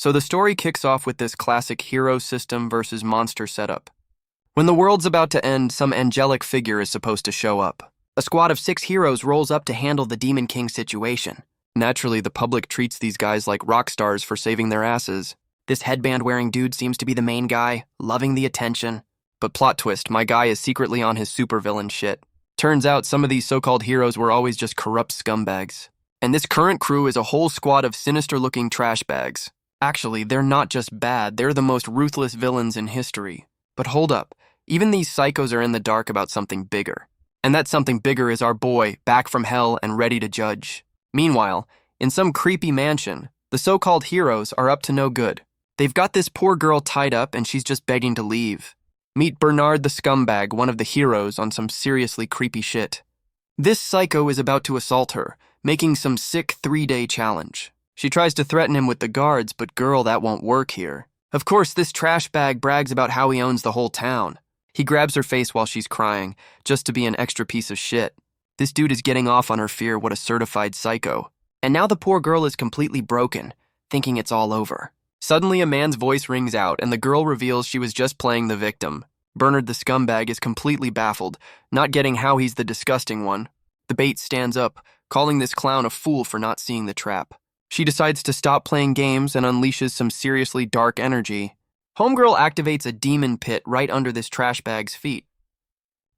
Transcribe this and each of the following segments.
So the story kicks off with this classic hero system versus monster setup. When the world's about to end, some angelic figure is supposed to show up. A squad of 6 heroes rolls up to handle the Demon King situation. Naturally, the public treats these guys like rock stars for saving their asses. This headband-wearing dude seems to be the main guy, loving the attention. But plot twist, my guy is secretly on his supervillain shit. Turns out some of these so-called heroes were always just corrupt scumbags. And this current crew is a whole squad of sinister-looking trash bags. Actually, they're not just bad, they're the most ruthless villains in history. But hold up, even these psychos are in the dark about something bigger. And that something bigger is our boy, back from hell and ready to judge. Meanwhile, in some creepy mansion, the so-called heroes are up to no good. They've got this poor girl tied up and she's just begging to leave. Meet Bernard the scumbag, one of the heroes, on some seriously creepy shit. This psycho is about to assault her, making some sick 3-day challenge. She tries to threaten him with the guards, but girl, that won't work here. Of course, this trash bag brags about how he owns the whole town. He grabs her face while she's crying, just to be an extra piece of shit. This dude is getting off on her fear, what a certified psycho. And now the poor girl is completely broken, thinking it's all over. Suddenly a man's voice rings out, and the girl reveals she was just playing the victim. Bernard the scumbag is completely baffled, not getting how he's the disgusting one. The bait stands up, calling this clown a fool for not seeing the trap. She decides to stop playing games and unleashes some seriously dark energy. Homegirl activates a demon pit right under this trash bag's feet.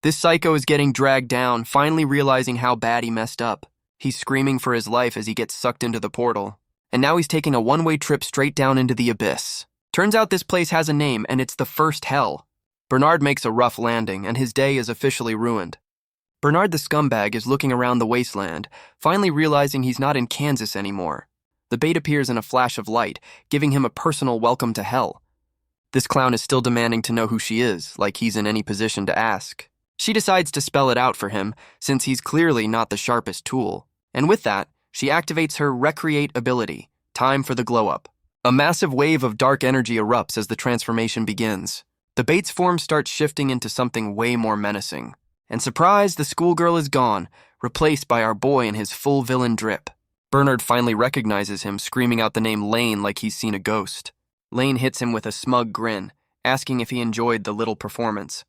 This psycho is getting dragged down, finally realizing how bad he messed up. He's screaming for his life as he gets sucked into the portal. And now he's taking a one-way trip straight down into the abyss. Turns out this place has a name, and it's the First Hell. Bernard makes a rough landing, and his day is officially ruined. Bernard the scumbag is looking around the wasteland, finally realizing he's not in Kansas anymore. The bait appears in a flash of light, giving him a personal welcome to hell. This clown is still demanding to know who she is, like he's in any position to ask. She decides to spell it out for him, since he's clearly not the sharpest tool. And with that, she activates her Recreate ability. Time for the glow-up. A massive wave of dark energy erupts as the transformation begins. The bait's form starts shifting into something way more menacing. And surprise, the schoolgirl is gone, replaced by our boy in his full villain drip. Bernard finally recognizes him, screaming out the name Lane like he's seen a ghost. Lane hits him with a smug grin, asking if he enjoyed the little performance.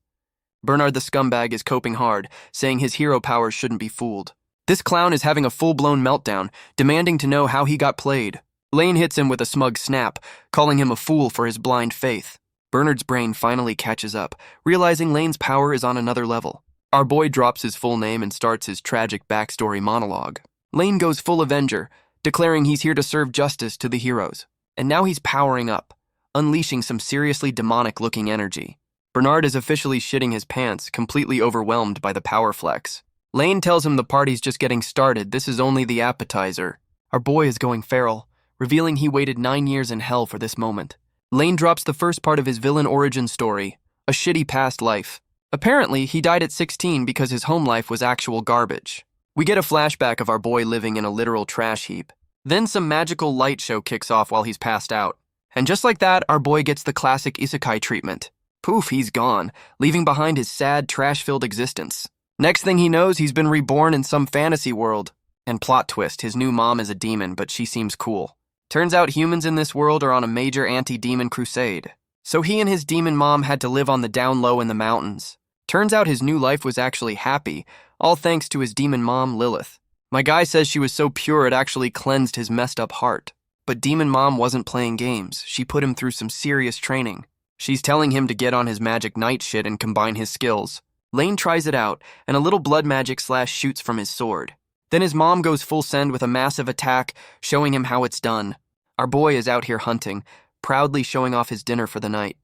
Bernard the scumbag is coping hard, saying his hero powers shouldn't be fooled. This clown is having a full-blown meltdown, demanding to know how he got played. Lane hits him with a smug snap, calling him a fool for his blind faith. Bernard's brain finally catches up, realizing Lane's power is on another level. Our boy drops his full name and starts his tragic backstory monologue. Lane goes full Avenger, declaring he's here to serve justice to the heroes. And now he's powering up, unleashing some seriously demonic-looking energy. Bernard is officially shitting his pants, completely overwhelmed by the power flex. Lane tells him the party's just getting started, this is only the appetizer. Our boy is going feral, revealing he waited 9 years in hell for this moment. Lane drops the first part of his villain origin story, a shitty past life. Apparently, he died at 16 because his home life was actual garbage. We get a flashback of our boy living in a literal trash heap. Then some magical light show kicks off while he's passed out. And just like that, our boy gets the classic isekai treatment. Poof, he's gone, leaving behind his sad, trash-filled existence. Next thing he knows, he's been reborn in some fantasy world. And plot twist, his new mom is a demon, but she seems cool. Turns out humans in this world are on a major anti-demon crusade. So he and his demon mom had to live on the down low in the mountains. Turns out his new life was actually happy, all thanks to his demon mom, Lilith. My guy says she was so pure it actually cleansed his messed up heart. But demon mom wasn't playing games. She put him through some serious training. She's telling him to get on his magic knight shit and combine his skills. Lane tries it out, and a little blood magic slash shoots from his sword. Then his mom goes full send with a massive attack, showing him how it's done. Our boy is out here hunting, proudly showing off his dinner for the night.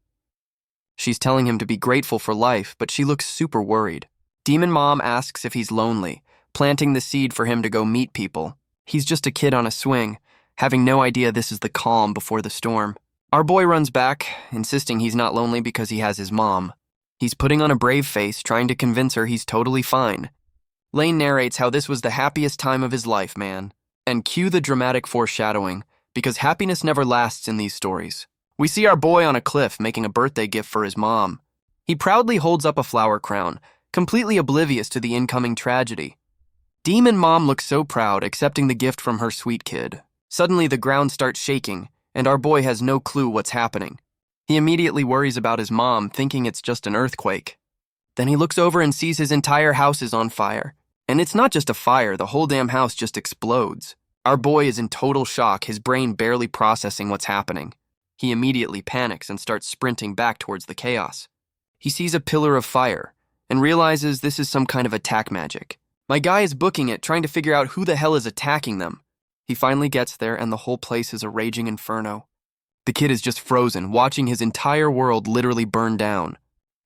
She's telling him to be grateful for life, but she looks super worried. Demon mom asks if he's lonely, planting the seed for him to go meet people. He's just a kid on a swing, having no idea this is the calm before the storm. Our boy runs back, insisting he's not lonely because he has his mom. He's putting on a brave face, trying to convince her he's totally fine. Lane narrates how this was the happiest time of his life, man. And cue the dramatic foreshadowing, because happiness never lasts in these stories. We see our boy on a cliff making a birthday gift for his mom. He proudly holds up a flower crown, completely oblivious to the incoming tragedy. Demon mom looks so proud, accepting the gift from her sweet kid. Suddenly, the ground starts shaking, and our boy has no clue what's happening. He immediately worries about his mom, thinking it's just an earthquake. Then he looks over and sees his entire house is on fire. And it's not just a fire, the whole damn house just explodes. Our boy is in total shock, his brain barely processing what's happening. He immediately panics and starts sprinting back towards the chaos. He sees a pillar of fire and realizes this is some kind of attack magic. My guy is booking it, trying to figure out who the hell is attacking them. He finally gets there and the whole place is a raging inferno. The kid is just frozen, watching his entire world literally burn down.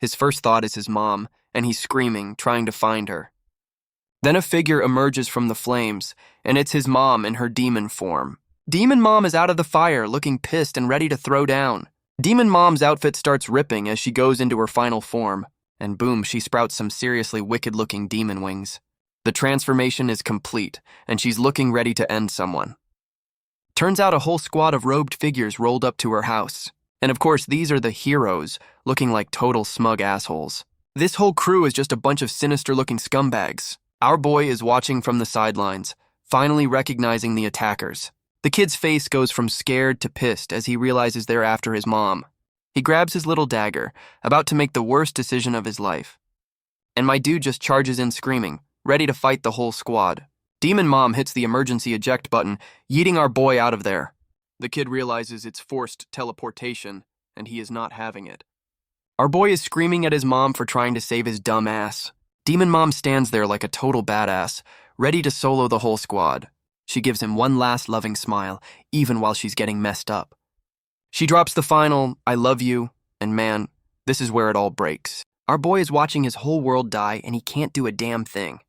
His first thought is his mom, and he's screaming, trying to find her. Then a figure emerges from the flames, and it's his mom in her demon form. Demon Mom is out of the fire, looking pissed and ready to throw down. Demon Mom's outfit starts ripping as she goes into her final form, and boom, she sprouts some seriously wicked-looking demon wings. The transformation is complete, and she's looking ready to end someone. Turns out a whole squad of robed figures rolled up to her house. And of course, these are the heroes, looking like total smug assholes. This whole crew is just a bunch of sinister-looking scumbags. Our boy is watching from the sidelines, finally recognizing the attackers. The kid's face goes from scared to pissed as he realizes they're after his mom. He grabs his little dagger, about to make the worst decision of his life. And my dude just charges in screaming, ready to fight the whole squad. Demon Mom hits the emergency eject button, yeeting our boy out of there. The kid realizes it's forced teleportation, and he is not having it. Our boy is screaming at his mom for trying to save his dumb ass. Demon Mom stands there like a total badass, ready to solo the whole squad. She gives him one last loving smile, even while she's getting messed up. She drops the final, "I love you," and man, this is where it all breaks. Our boy is watching his whole world die, and he can't do a damn thing.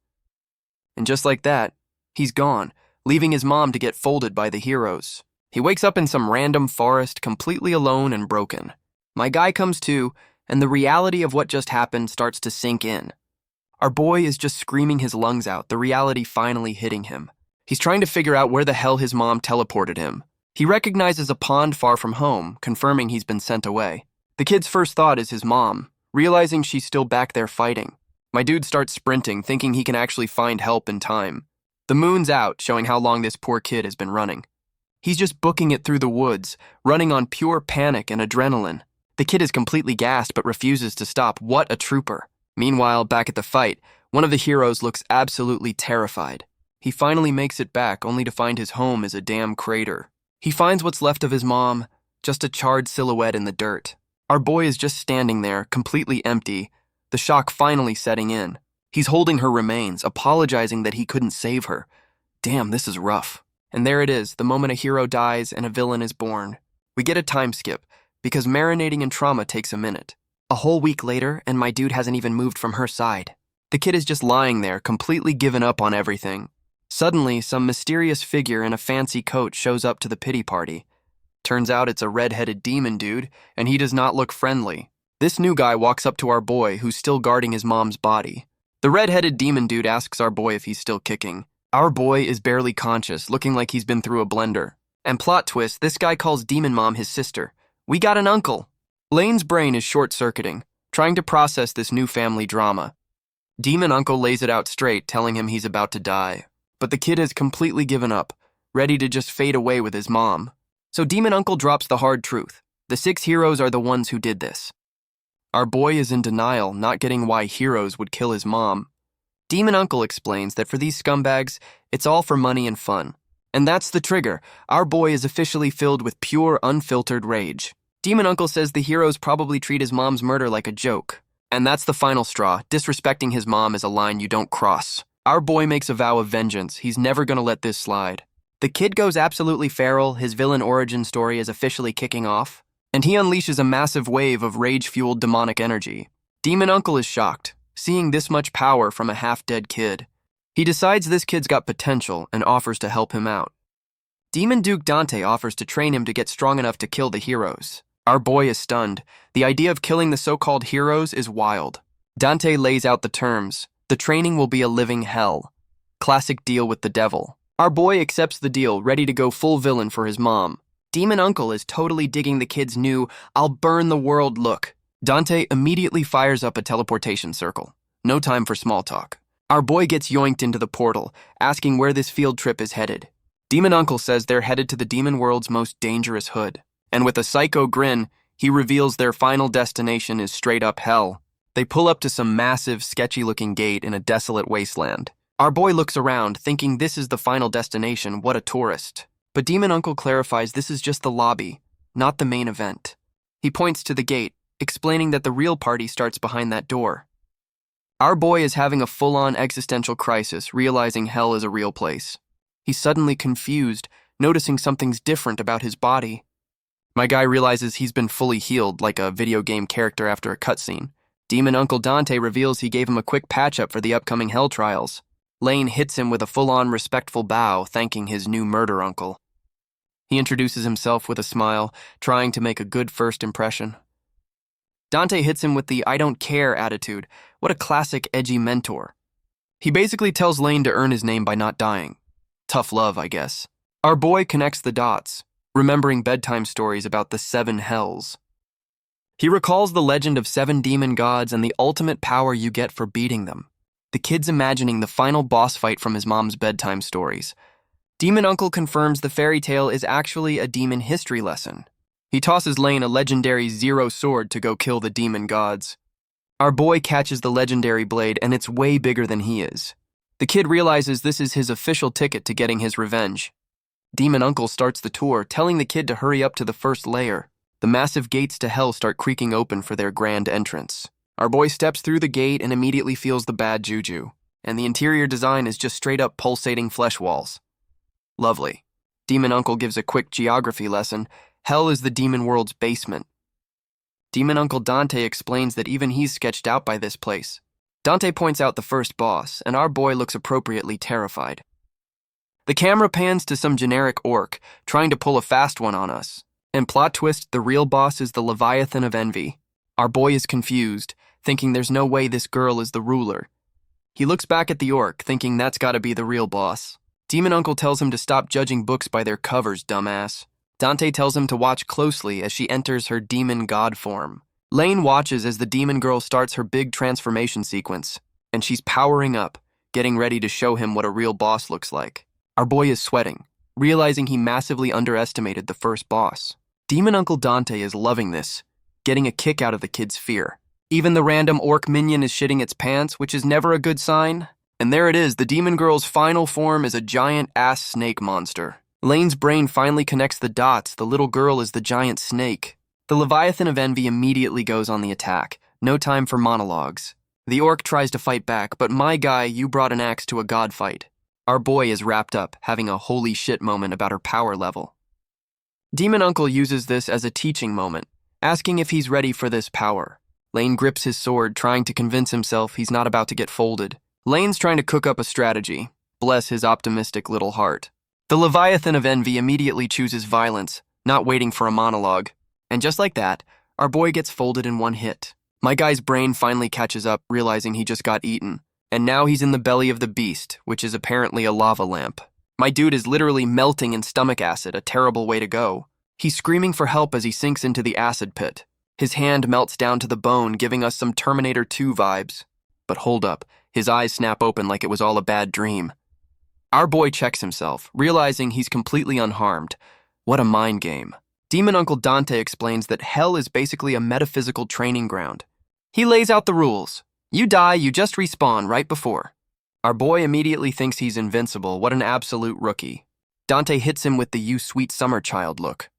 And just like that, he's gone, leaving his mom to get folded by the heroes. He wakes up in some random forest, completely alone and broken. My guy comes to, and the reality of what just happened starts to sink in. Our boy is just screaming his lungs out, the reality finally hitting him. He's trying to figure out where the hell his mom teleported him. He recognizes a pond far from home, confirming he's been sent away. The kid's first thought is his mom, realizing she's still back there fighting. My dude starts sprinting, thinking he can actually find help in time. The moon's out, showing how long this poor kid has been running. He's just booking it through the woods, running on pure panic and adrenaline. The kid is completely gassed but refuses to stop. What a trooper. Meanwhile, back at the fight, one of the heroes looks absolutely terrified. He finally makes it back, only to find his home is a damn crater. He finds what's left of his mom, just a charred silhouette in the dirt. Our boy is just standing there, completely empty, the shock finally setting in. He's holding her remains, apologizing that he couldn't save her. Damn, this is rough. And there it is, the moment a hero dies and a villain is born. We get a time skip, because marinating in trauma takes a minute. A whole week later, and my dude hasn't even moved from her side. The kid is just lying there, completely given up on everything. Suddenly, some mysterious figure in a fancy coat shows up to the pity party. Turns out it's a red-headed demon dude, and he does not look friendly. This new guy walks up to our boy, who's still guarding his mom's body. The red-headed demon dude asks our boy if he's still kicking. Our boy is barely conscious, looking like he's been through a blender. And plot twist, this guy calls Demon Mom his sister. We got an uncle. Lane's brain is short-circuiting, trying to process this new family drama. Demon Uncle lays it out straight, telling him he's about to die. But the kid has completely given up, ready to just fade away with his mom. So Demon Uncle drops the hard truth. The 6 heroes are the ones who did this. Our boy is in denial, not getting why heroes would kill his mom. Demon Uncle explains that for these scumbags, it's all for money and fun. And that's the trigger. Our boy is officially filled with pure, unfiltered rage. Demon Uncle says the heroes probably treat his mom's murder like a joke. And that's the final straw. Disrespecting his mom is a line you don't cross. Our boy makes a vow of vengeance. He's never gonna let this slide. The kid goes absolutely feral. His villain origin story is officially kicking off. And he unleashes a massive wave of rage-fueled demonic energy. Demon Uncle is shocked, seeing this much power from a half-dead kid. He decides this kid's got potential and offers to help him out. Demon Duke Dante offers to train him to get strong enough to kill the heroes. Our boy is stunned. The idea of killing the so-called heroes is wild. Dante lays out the terms. The training will be a living hell. Classic deal with the devil. Our boy accepts the deal, ready to go full villain for his mom. Demon Uncle is totally digging the kid's new, "I'll burn the world" look. Dante immediately fires up a teleportation circle. No time for small talk. Our boy gets yoinked into the portal, asking where this field trip is headed. Demon Uncle says they're headed to the demon world's most dangerous hood, and with a psycho grin, he reveals their final destination is straight up hell. They pull up to some massive, sketchy-looking gate in a desolate wasteland. Our boy looks around, thinking this is the final destination, what a tourist. But Demon Uncle clarifies this is just the lobby, not the main event. He points to the gate, explaining that the real party starts behind that door. Our boy is having a full-on existential crisis, realizing hell is a real place. He's suddenly confused, noticing something's different about his body. My guy realizes he's been fully healed, like a video game character after a cutscene. Demon Uncle Dante reveals he gave him a quick patch-up for the upcoming hell trials. Lane hits him with a full-on respectful bow, thanking his new murder uncle. He introduces himself with a smile, trying to make a good first impression. Dante hits him with the I don't care attitude. What a classic edgy mentor. He basically tells Lane to earn his name by not dying. Tough love, I guess. Our boy connects the dots, remembering bedtime stories about the 7 hells. He recalls the legend of 7 demon gods and the ultimate power you get for beating them. The kid's imagining the final boss fight from his mom's bedtime stories. Demon Uncle confirms the fairy tale is actually a demon history lesson. He tosses Lane a legendary 0 sword to go kill the demon gods. Our boy catches the legendary blade, and it's way bigger than he is. The kid realizes this is his official ticket to getting his revenge. Demon Uncle starts the tour, telling the kid to hurry up to the first layer. The massive gates to hell start creaking open for their grand entrance. Our boy steps through the gate and immediately feels the bad juju, and the interior design is just straight up pulsating flesh walls. Lovely. Demon Uncle gives a quick geography lesson. Hell is the demon world's basement. Demon Uncle Dante explains that even he's sketched out by this place. Dante points out the first boss, and our boy looks appropriately terrified. The camera pans to some generic orc, trying to pull a fast one on us. And plot twist, the real boss is the Leviathan of Envy. Our boy is confused, thinking there's no way this girl is the ruler. He looks back at the orc, thinking that's gotta be the real boss. Demon Uncle tells him to stop judging books by their covers, dumbass. Dante tells him to watch closely as she enters her demon god form. Lane watches as the demon girl starts her big transformation sequence, and she's powering up, getting ready to show him what a real boss looks like. Our boy is sweating, realizing he massively underestimated the first boss. Demon Uncle Dante is loving this, getting a kick out of the kid's fear. Even the random orc minion is shitting its pants, which is never a good sign. And there it is, the demon girl's final form is a giant ass snake monster. Lane's brain finally connects the dots. The little girl is the giant snake. The Leviathan of Envy immediately goes on the attack. No time for monologues. The orc tries to fight back, but my guy, you brought an axe to a god fight. Our boy is wrapped up, having a holy shit moment about her power level. Demon Uncle uses this as a teaching moment, asking if he's ready for this power. Lane grips his sword, trying to convince himself he's not about to get folded. Lane's trying to cook up a strategy. Bless his optimistic little heart. The Leviathan of Envy immediately chooses violence, not waiting for a monologue. And just like that, our boy gets folded in one hit. My guy's brain finally catches up, realizing he just got eaten. And now he's in the belly of the beast, which is apparently a lava lamp. My dude is literally melting in stomach acid, a terrible way to go. He's screaming for help as he sinks into the acid pit. His hand melts down to the bone, giving us some Terminator 2 vibes. But hold up, his eyes snap open like it was all a bad dream. Our boy checks himself, realizing he's completely unharmed. What a mind game. Demon Uncle Dante explains that hell is basically a metaphysical training ground. He lays out the rules. You die, you just respawn right before. Our boy immediately thinks he's invincible. What an absolute rookie. Dante hits him with the you sweet summer child look.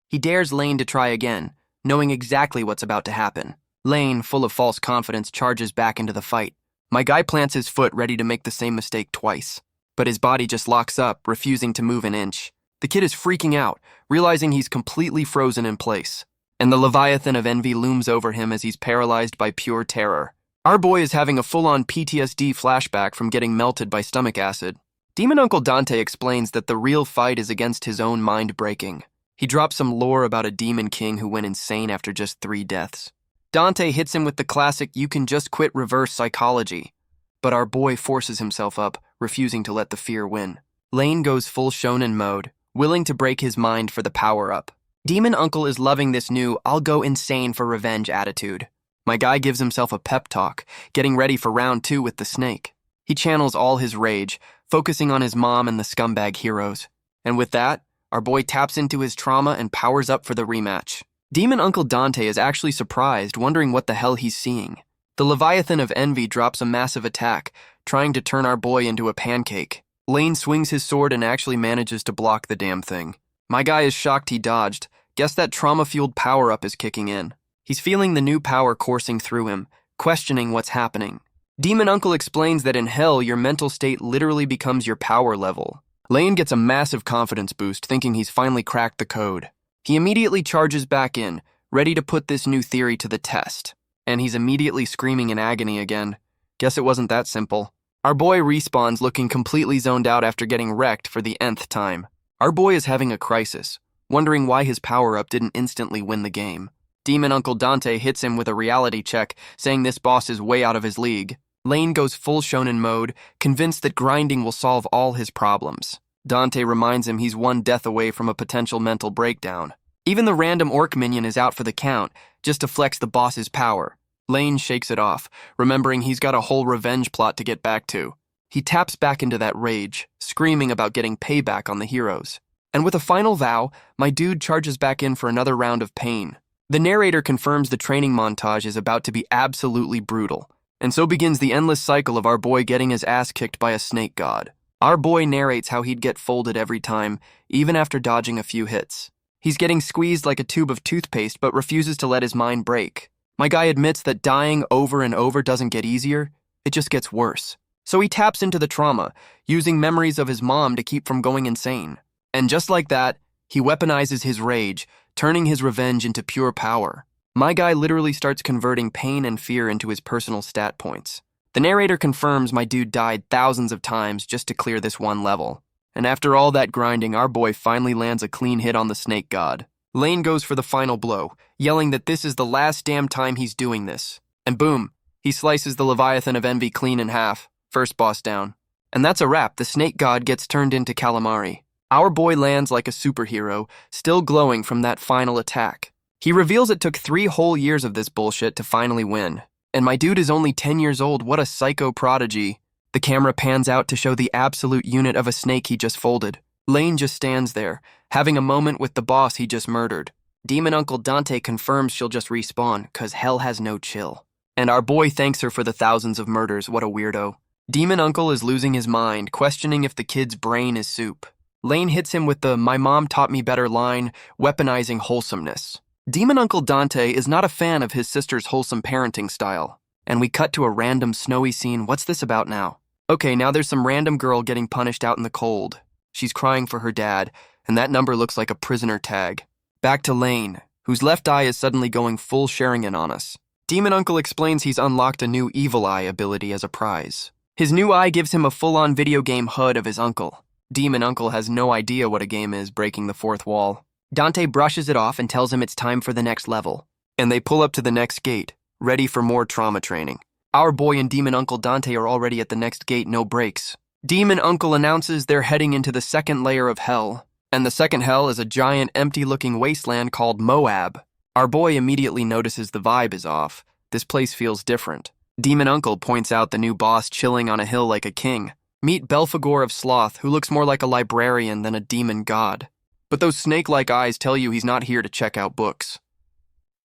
He dares Lane to try again, knowing exactly what's about to happen. Lane, full of false confidence, charges back into the fight. My guy plants his foot, ready to make the same mistake twice. But his body just locks up, refusing to move an inch. The kid is freaking out, realizing he's completely frozen in place. And the Leviathan of Envy looms over him as he's paralyzed by pure terror. Our boy is having a full-on PTSD flashback from getting melted by stomach acid. Demon Uncle Dante explains that the real fight is against his own mind breaking. He drops some lore about a demon king who went insane after just 3 deaths. Dante hits him with the classic you can just quit reverse psychology. But our boy forces himself up, refusing to let the fear win. Lane goes full shonen mode, willing to break his mind for the power-up. Demon Uncle is loving this new I'll go insane for revenge attitude. My guy gives himself a pep talk, getting ready for round 2 with the snake. He channels all his rage, focusing on his mom and the scumbag heroes. And with that, our boy taps into his trauma and powers up for the rematch. Demon Uncle Dante is actually surprised, wondering what the hell he's seeing. The Leviathan of Envy drops a massive attack, trying to turn our boy into a pancake. Lane swings his sword and actually manages to block the damn thing. My guy is shocked he dodged. Guess that trauma-fueled power-up is kicking in. He's feeling the new power coursing through him, questioning what's happening. Demon Uncle explains that in hell, your mental state literally becomes your power level. Lane gets a massive confidence boost, thinking he's finally cracked the code. He immediately charges back in, ready to put this new theory to the test. And he's immediately screaming in agony again. Guess it wasn't that simple. Our boy respawns looking completely zoned out after getting wrecked for the nth time. Our boy is having a crisis, wondering why his power-up didn't instantly win the game. Demon Uncle Dante hits him with a reality check, saying this boss is way out of his league. Lane goes full shonen mode, convinced that grinding will solve all his problems. Dante reminds him he's one death away from a potential mental breakdown. Even the random orc minion is out for the count, just to flex the boss's power. Lane shakes it off, remembering he's got a whole revenge plot to get back to. He taps back into that rage, screaming about getting payback on the heroes. And with a final vow, my dude charges back in for another round of pain. The narrator confirms the training montage is about to be absolutely brutal, and so begins the endless cycle of our boy getting his ass kicked by a snake god. Our boy narrates how he'd get folded every time, even after dodging a few hits. He's getting squeezed like a tube of toothpaste but refuses to let his mind break. My guy admits that dying over and over doesn't get easier, it just gets worse. So he taps into the trauma, using memories of his mom to keep from going insane. And just like that, he weaponizes his rage, turning his revenge into pure power. My guy literally starts converting pain and fear into his personal stat points. The narrator confirms my dude died thousands of times just to clear this one level. And after all that grinding, our boy finally lands a clean hit on the snake god. Lane goes for the final blow, yelling that this is the last damn time he's doing this. And boom, he slices the Leviathan of Envy clean in half. First boss down. And that's a wrap. The snake god gets turned into calamari. Our boy lands like a superhero, still glowing from that final attack. He reveals it took 3 whole years of this bullshit to finally win. And my dude is only 10 years old. What a psycho prodigy. The camera pans out to show the absolute unit of a snake he just folded. Lane just stands there, having a moment with the boss he just murdered. Demon Uncle Dante confirms she'll just respawn, cause hell has no chill. And our boy thanks her for the thousands of murders. What a weirdo. Demon Uncle is losing his mind, questioning if the kid's brain is soup. Lane hits him with the "my mom taught me better" line, weaponizing wholesomeness. Demon Uncle Dante is not a fan of his sister's wholesome parenting style. And we cut to a random snowy scene. What's this about now? Okay, now there's some random girl getting punished out in the cold. She's crying for her dad, and that number looks like a prisoner tag. Back to Lane, whose left eye is suddenly going full Sharingan on us. Demon Uncle explains he's unlocked a new Evil Eye ability as a prize. His new eye gives him a full-on video game HUD of his uncle. Demon Uncle has no idea what a game is, breaking the fourth wall. Dante brushes it off and tells him it's time for the next level. And they pull up to the next gate, ready for more trauma training. Our boy and Demon Uncle Dante are already at the next gate, no breaks. Demon Uncle announces they're heading into the second layer of hell. And the second hell is a giant, empty-looking wasteland called Moab. Our boy immediately notices the vibe is off. This place feels different. Demon Uncle points out the new boss chilling on a hill like a king. Meet Belphegor of Sloth, who looks more like a librarian than a demon god. But those snake-like eyes tell you he's not here to check out books.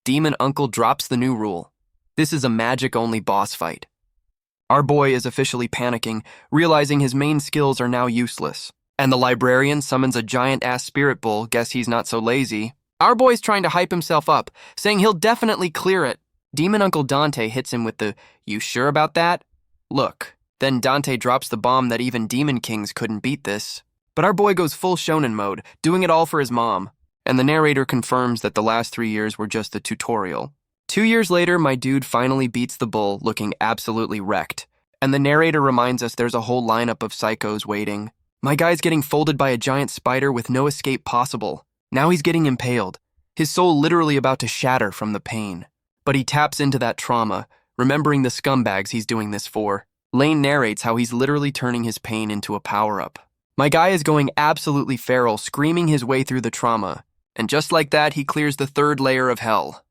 Demon Uncle drops the new rule. This is a magic-only boss fight. Our boy is officially panicking, realizing his main skills are now useless. And the librarian summons a giant-ass spirit bull. Guess he's not so lazy. Our boy's trying to hype himself up, saying he'll definitely clear it. Demon Uncle Dante hits him with the, "You sure about that?" Look. Then Dante drops the bomb that even Demon Kings couldn't beat this. But our boy goes full shonen mode, doing it all for his mom. And the narrator confirms that the last 3 years were just a tutorial. 2 years later, my dude finally beats the bull, looking absolutely wrecked. And the narrator reminds us there's a whole lineup of psychos waiting. My guy's getting folded by a giant spider with no escape possible. Now he's getting impaled. His soul literally about to shatter from the pain. But he taps into that trauma, remembering the scumbags he's doing this for. Lane narrates how he's literally turning his pain into a power-up. My guy is going absolutely feral, screaming his way through the trauma. And just like that, he clears the third layer of hell.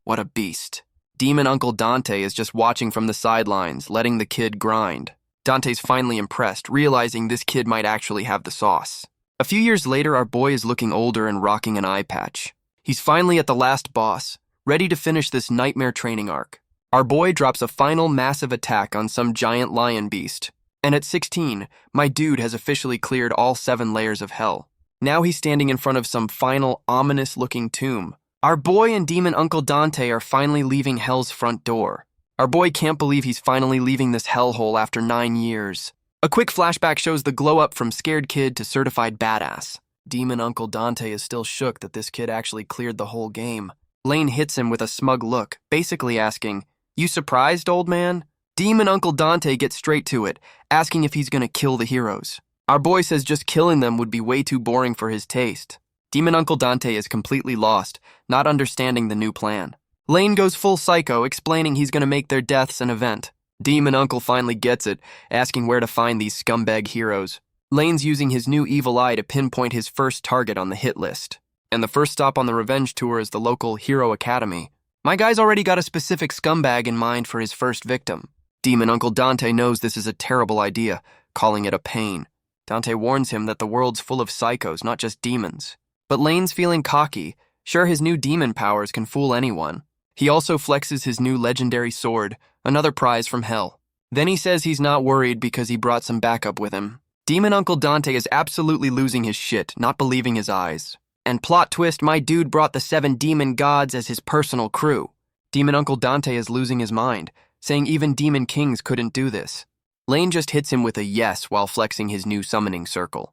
What a beast. Demon Uncle Dante is just watching from the sidelines, letting the kid grind. Dante's finally impressed, realizing this kid might actually have the sauce. A few years later, our boy is looking older and rocking an eye patch. He's finally at the last boss, ready to finish this nightmare training arc. Our boy drops a final massive attack on some giant lion beast. And at 16, my dude has officially cleared all 7 layers of hell. Now he's standing in front of some final ominous-looking tomb. Our boy and demon Uncle Dante are finally leaving hell's front door. Our boy can't believe he's finally leaving this hellhole after 9 years. A quick flashback shows the glow-up from scared kid to certified badass. Demon Uncle Dante is still shook that this kid actually cleared the whole game. Lane hits him with a smug look, basically asking, "You surprised, old man?" Demon Uncle Dante gets straight to it, asking if he's gonna kill the heroes. Our boy says just killing them would be way too boring for his taste. Demon Uncle Dante is completely lost, not understanding the new plan. Lane goes full psycho, explaining he's gonna make their deaths an event. Demon Uncle finally gets it, asking where to find these scumbag heroes. Lane's using his new evil eye to pinpoint his first target on the hit list. And the first stop on the revenge tour is the local Hero Academy. My guy's already got a specific scumbag in mind for his first victim. Demon Uncle Dante knows this is a terrible idea, calling it a pain. Dante warns him that the world's full of psychos, not just demons. But Lane's feeling cocky, sure his new demon powers can fool anyone. He also flexes his new legendary sword, another prize from hell. Then he says he's not worried because he brought some backup with him. Demon Uncle Dante is absolutely losing his shit, not believing his eyes. And plot twist, my dude brought the 7 demon gods as his personal crew. Demon Uncle Dante is losing his mind, saying even demon kings couldn't do this. Lane just hits him with a yes while flexing his new summoning circle.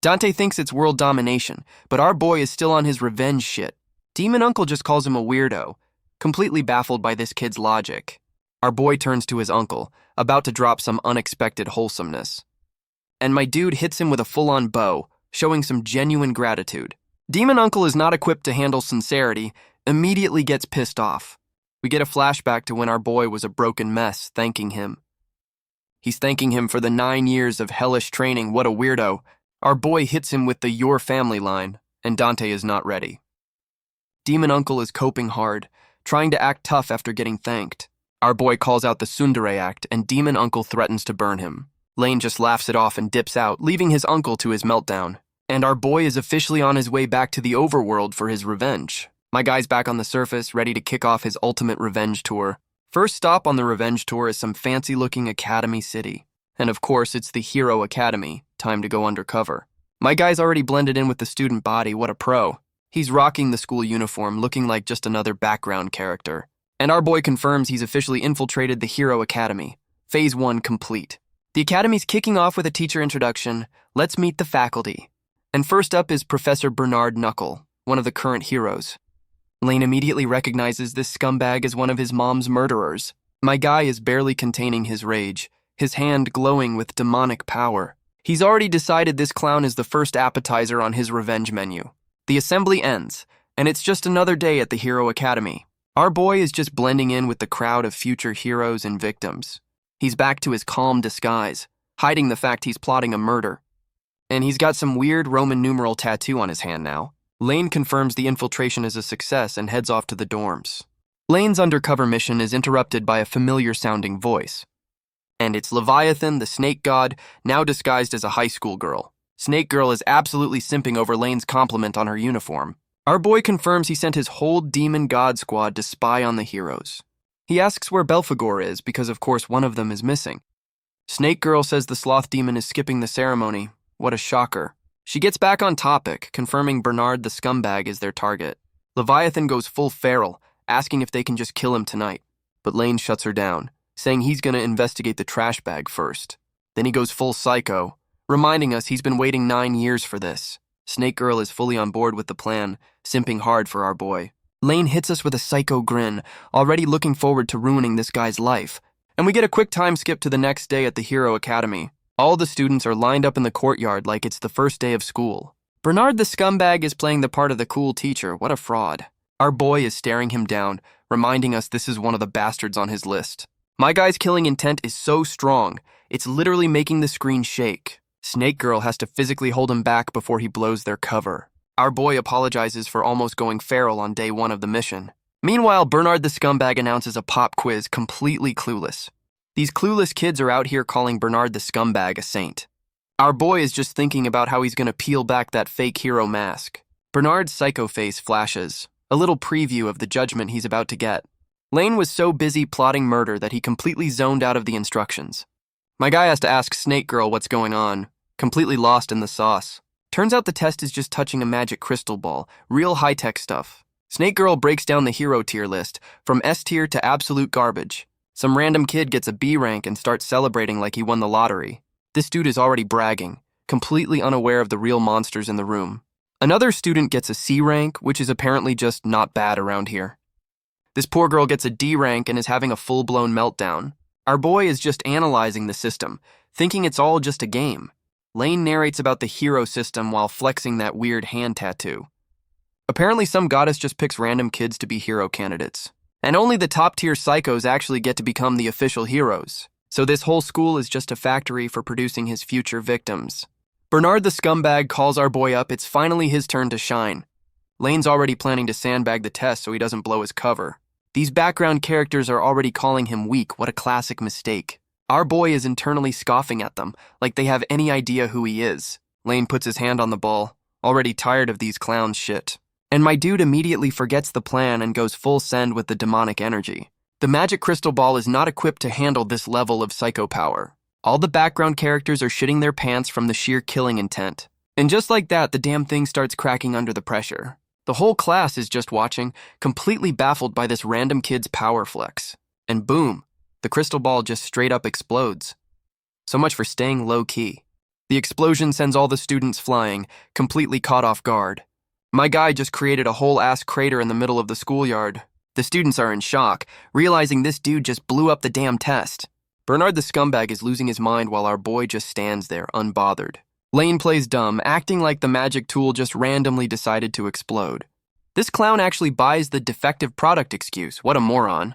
Dante thinks it's world domination, but our boy is still on his revenge shit. Demon Uncle just calls him a weirdo, completely baffled by this kid's logic. Our boy turns to his uncle, about to drop some unexpected wholesomeness. And my dude hits him with a full-on bow, showing some genuine gratitude. Demon Uncle is not equipped to handle sincerity, immediately gets pissed off. We get a flashback to when our boy was a broken mess, thanking him. He's thanking him for the 9 years of hellish training, what a weirdo. Our boy hits him with the "your family" line, and Dante is not ready. Demon Uncle is coping hard, trying to act tough after getting thanked. Our boy calls out the tsundere act, and Demon Uncle threatens to burn him. Lane just laughs it off and dips out, leaving his uncle to his meltdown. And our boy is officially on his way back to the overworld for his revenge. My guy's back on the surface, ready to kick off his ultimate revenge tour. First stop on the revenge tour is some fancy-looking academy city. And of course, it's the Hero Academy. Time to go undercover. My guy's already blended in with the student body, what a pro. He's rocking the school uniform, looking like just another background character. And our boy confirms he's officially infiltrated the Hero Academy. Phase 1 complete. The academy's kicking off with a teacher introduction. Let's meet the faculty. And first up is Professor Bernard Knuckle, one of the current heroes. Lane immediately recognizes this scumbag as one of his mom's murderers. My guy is barely containing his rage, his hand glowing with demonic power. He's already decided this clown is the first appetizer on his revenge menu. The assembly ends, and it's just another day at the Hero Academy. Our boy is just blending in with the crowd of future heroes and victims. He's back to his calm disguise, hiding the fact he's plotting a murder. And he's got some weird Roman numeral tattoo on his hand now. Lane confirms the infiltration is a success and heads off to the dorms. Lane's undercover mission is interrupted by a familiar-sounding voice. And it's Leviathan, the snake god, now disguised as a high school girl. Snake Girl is absolutely simping over Lane's compliment on her uniform. Our boy confirms he sent his whole demon god squad to spy on the heroes. He asks where Belphegor is because, of course, one of them is missing. Snake Girl says the sloth demon is skipping the ceremony. What a shocker. She gets back on topic, confirming Bernard the scumbag is their target. Leviathan goes full feral, asking if they can just kill him tonight. But Lane shuts her down, saying he's gonna investigate the trash bag first. Then he goes full psycho, reminding us he's been waiting 9 years for this. Snake Girl is fully on board with the plan, simping hard for our boy. Lane hits us with a psycho grin, already looking forward to ruining this guy's life. And we get a quick time skip to the next day at the Hero Academy. All the students are lined up in the courtyard like it's the first day of school. Bernard the scumbag is playing the part of the cool teacher. What a fraud. Our boy is staring him down, reminding us this is one of the bastards on his list. My guy's killing intent is so strong, it's literally making the screen shake. Snake Girl has to physically hold him back before he blows their cover. Our boy apologizes for almost going feral on day 1 of the mission. Meanwhile, Bernard the scumbag announces a pop quiz completely clueless. These clueless kids are out here calling Bernard the scumbag a saint. Our boy is just thinking about how he's gonna peel back that fake hero mask. Bernard's psycho face flashes, a little preview of the judgment he's about to get. Lane was so busy plotting murder that he completely zoned out of the instructions. My guy has to ask Snake Girl what's going on, completely lost in the sauce. Turns out the test is just touching a magic crystal ball, real high-tech stuff. Snake Girl breaks down the hero tier list, from S tier to absolute garbage. Some random kid gets a B rank and starts celebrating like he won the lottery. This dude is already bragging, completely unaware of the real monsters in the room. Another student gets a C rank, which is apparently just not bad around here. This poor girl gets a D rank and is having a full-blown meltdown. Our boy is just analyzing the system, thinking it's all just a game. Lane narrates about the hero system while flexing that weird hand tattoo. Apparently some goddess just picks random kids to be hero candidates. And only the top-tier psychos actually get to become the official heroes. So this whole school is just a factory for producing his future victims. Bernard the scumbag calls our boy up. It's finally his turn to shine. Lane's already planning to sandbag the test so he doesn't blow his cover. These background characters are already calling him weak. What a classic mistake. Our boy is internally scoffing at them, like they have any idea who he is. Lane puts his hand on the ball, already tired of these clowns' shit. And my dude immediately forgets the plan and goes full send with the demonic energy. The magic crystal ball is not equipped to handle this level of psycho power. All the background characters are shitting their pants from the sheer killing intent. And just like that, the damn thing starts cracking under the pressure. The whole class is just watching, completely baffled by this random kid's power flex. And boom, the crystal ball just straight up explodes. So much for staying low-key. The explosion sends all the students flying, completely caught off guard. My guy just created a whole-ass crater in the middle of the schoolyard. The students are in shock, realizing this dude just blew up the damn test. Bernard the scumbag is losing his mind while our boy just stands there, unbothered. Lane plays dumb, acting like the magic tool just randomly decided to explode. This clown actually buys the defective product excuse. What a moron.